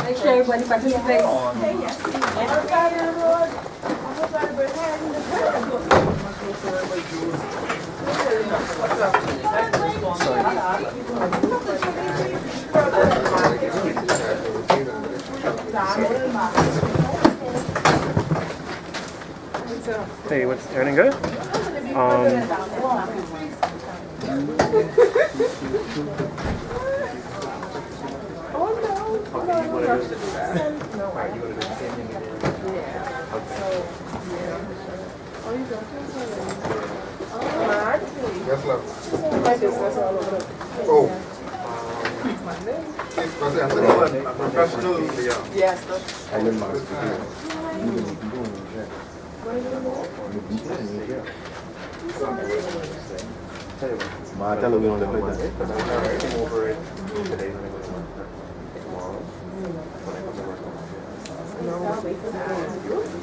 Make sure everybody participates. Hey, what's everything good? Yes, love. My business all over the Oh. It's a professional. Yes, that's I didn't mind. Ma, tell her we don't live like that. Came over it today when I went to work tomorrow. When I come to work on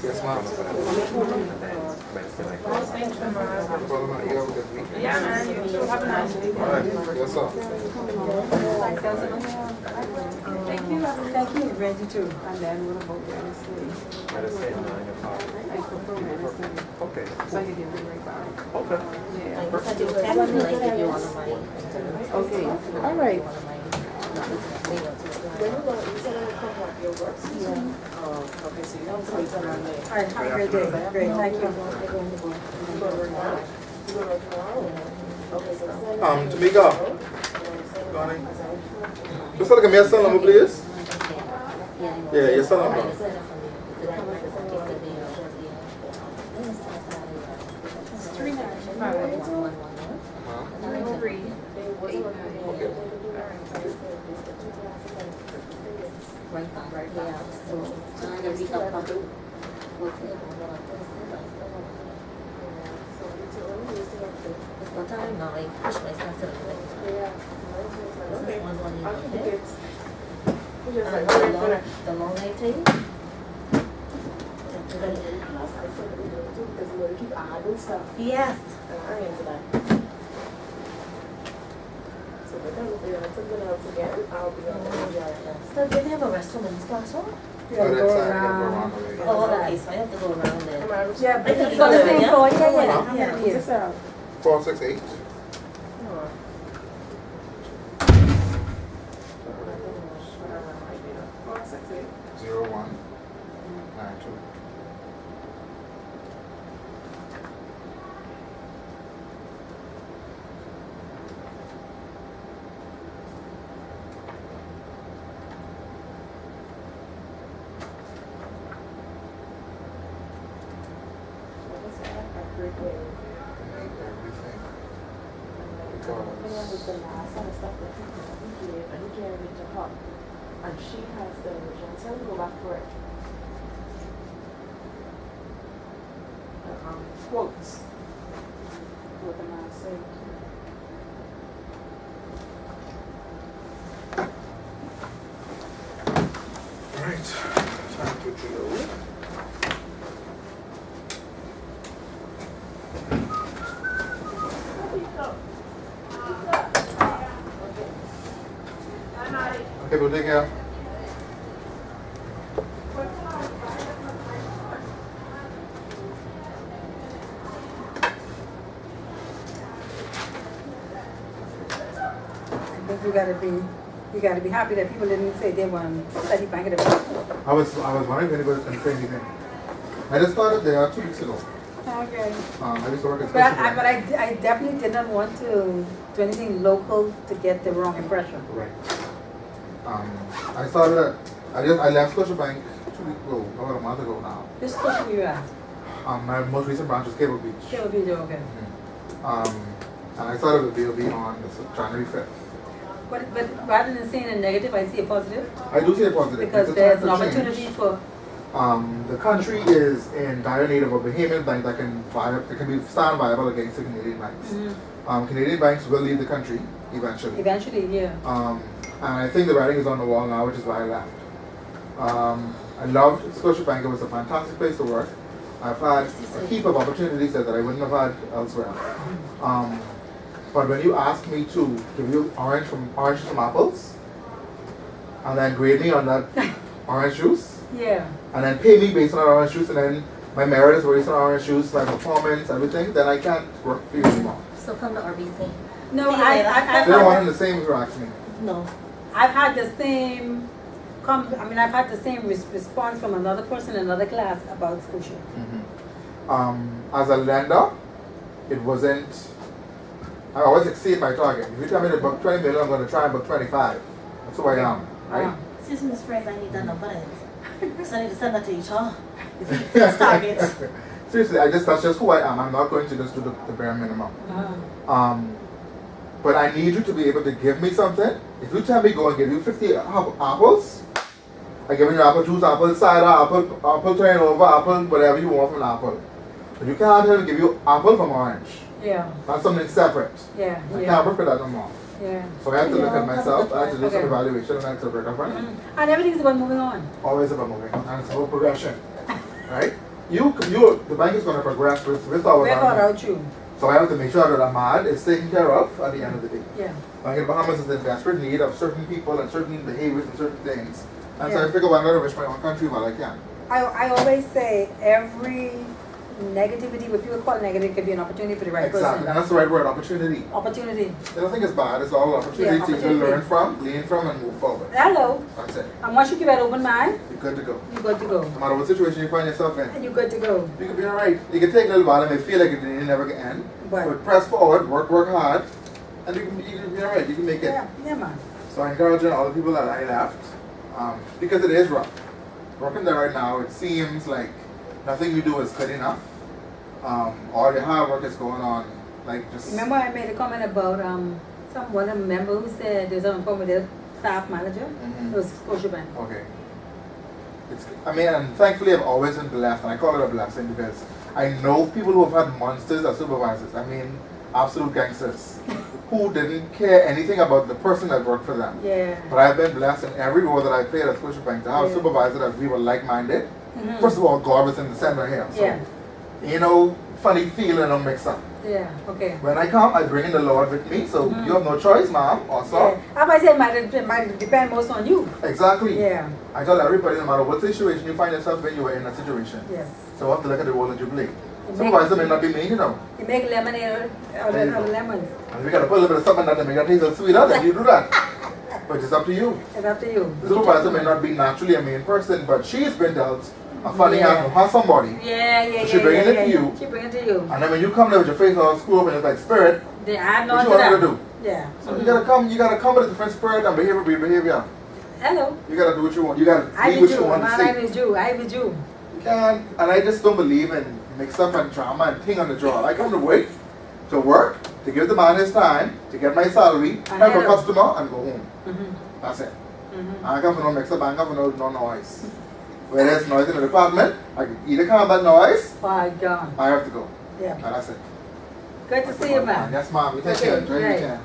Yes, ma'am. Yeah, man, you too. Have a nice week. Yes, sir. Thank you. Thank you, Reggie, too. And then what about Wednesday? Wednesday, 9 o'clock. I prefer Wednesday. Okay. So I can give you right back. Okay. Yeah. I can do text and I give you one of mine. Okay. All right. when you go, you said I would come work your work. Oh, okay, so you don't sleep around there. All right, have a great day. Great, thank you. You go to work tomorrow? You go to work tomorrow? Okay, so send Tamika. Morning. Just look at me, your cell number, please. Yeah, your cell number. It's no time now, I push myself to the limit. This is one in the long night tape. Yes. I answer that. So if I come to figure out something else again, I'll be on the So did they have a restroom in this classroom? You gotta go around. Oh, okay, so I have to go around there. Yeah, but I it's can on the go same there, floor, yeah? yeah. Is this a 468. Zero 01 92. everything? Everything. Was the last set of stuff that he gave, and he gave it to her. And she has the original, so I'll go back for it. Quotes. What the man said. Right. Time to drill. Okay, we'll take care. I think you gotta be happy that people didn't say they want to study bank at the I was wondering if anybody can say anything. I just started there 2 weeks ago. Okay. I used to work at But Scotiabank. I definitely did not want to do anything local to get the wrong impression. Right. I started at, I left Scotiabank 2 weeks ago, about a month ago now. This question you at? My most recent branch is Cable Beach. It would be okay. And I started with BOB on January 5th. But rather than seeing a negative, I see a positive. I do see a positive. Because It's a there's time an for opportunity change. for. The country is in dire need of a Bahamian bank that can stand viable against the Canadian banks. Canadian banks will leave the country eventually. Eventually, yeah. And I think the writing is on the wall now, which is why I left. I loved Scotiabank. It was a fantastic place to work. I've had a heap of opportunities there that I wouldn't have had elsewhere. But when you ask me to give you oranges from apples, and then grade me on that orange juice, Yeah. and then pay me based on that orange juice, and then my merit is based on orange juice, my performance, everything, then I can't work for you anymore. So come to RBC. No, See you later. I've They're one had, and the same if you ask me. No. I've had the same, I've had the same response from another person in another class about Scotia. As a lender, it wasn't, I always exceed my target. If you tell me to book 20 million, I'm going to try and book 25. That's who I am, right? Excuse me, Ms. Fraser, I need that number then. So I need to send that to HR. If you fix targets. Seriously, that's just who I am. I'm not going to just do the bare minimum. But I need you to be able to give me something. If you tell me go and give you 50 apples, I give you apple juice, apple cider, apple turnover, apple whatever you want from an apple. But you can't tell me give you apple from orange. Yeah. That's something separate. Yeah. I can't work with that no more. Yeah. So I have to look at myself, I have to do some Okay. evaluation, and I have to break up on it. And everything's about moving on. Always about moving on, and it's about progression. Right? The bank is going to progress with our Without you. So I have to make sure that Ahmad is taken care of at the end of the day. Yeah. Bank in Bahamas is in desperate need of certain people and certain behaviors and certain things. And so Yeah. I figure why not enrich my own country while I can. I always say every negativity, what people call negative, could be an opportunity for the right Exactly. person. And that's the right word, opportunity. Opportunity. I don't think it's bad, it's all opportunity Yeah, to opportunity. learn from, glean from, and move forward. Hello. That's it. And once you keep an open mind, You're good to go. you're good to go. No matter what situation you find yourself in, And you're good to go. you can be alright. You can take a little while and may feel like it never can end. But press forward, work hard, and you can be alright. You can make it. Yeah, man. So I encourage all the people that I left, because it is rough. Working there right now, it seems like nothing you do is good enough. All your hard work is going on, like just. Remember I made a comment about one of the members who said there's a problem with their staff manager? It was Scotiabank. Okay. And thankfully I've always been blessed, and I call it a blessing because I know people who have had monsters as supervisors. Absolute gangsters who didn't care anything about the person that worked for them. Yeah. But I've been blessed in every role that I played at Scotiabank to have a supervisor that we were like-minded. First of all, God was in the center here. So, funny feeling or mix up. Yeah, okay. When I come, I bring in the Lord with me, so you have no choice, ma'am, or so. I might say it might depend most on you. Exactly. Yeah. I tell everybody, no matter what situation you find yourself in, you are in a situation. Yes. So I have to look at the role that you play. Supervisor may not be mean, You make lemonade out of lemons. And we got to put a little bit of something that make that taste a little sweeter, then you do that. But it's up to you. It's up to you. The supervisor may not be naturally a mean person, but she's been dealt a funny hand from her somebody. Yeah. So she bringing it to you. She bringing it to you. And then when you come there with your face all screwed up and it's like spirit, They add what on you to want her that. to do? Yeah. So you gotta come with a different spirit and behavior. Hello. You gotta do what you want. You gotta I be be what you Jew. want to My say. name is Jew. I be Jew. You can't, and I just don't believe in mix up and drama and thing on the job. I come to work, to give the man his time, to get my salary, help a customer, and go home. That's it. I come for no mix up, I come for no noise. Where there's noise in the department, I can either combat noise, My God. I have to go. Yeah. And that's it. Good to see you, man. Yes, ma'am. You take Okay, care. Enjoy your right. weekend.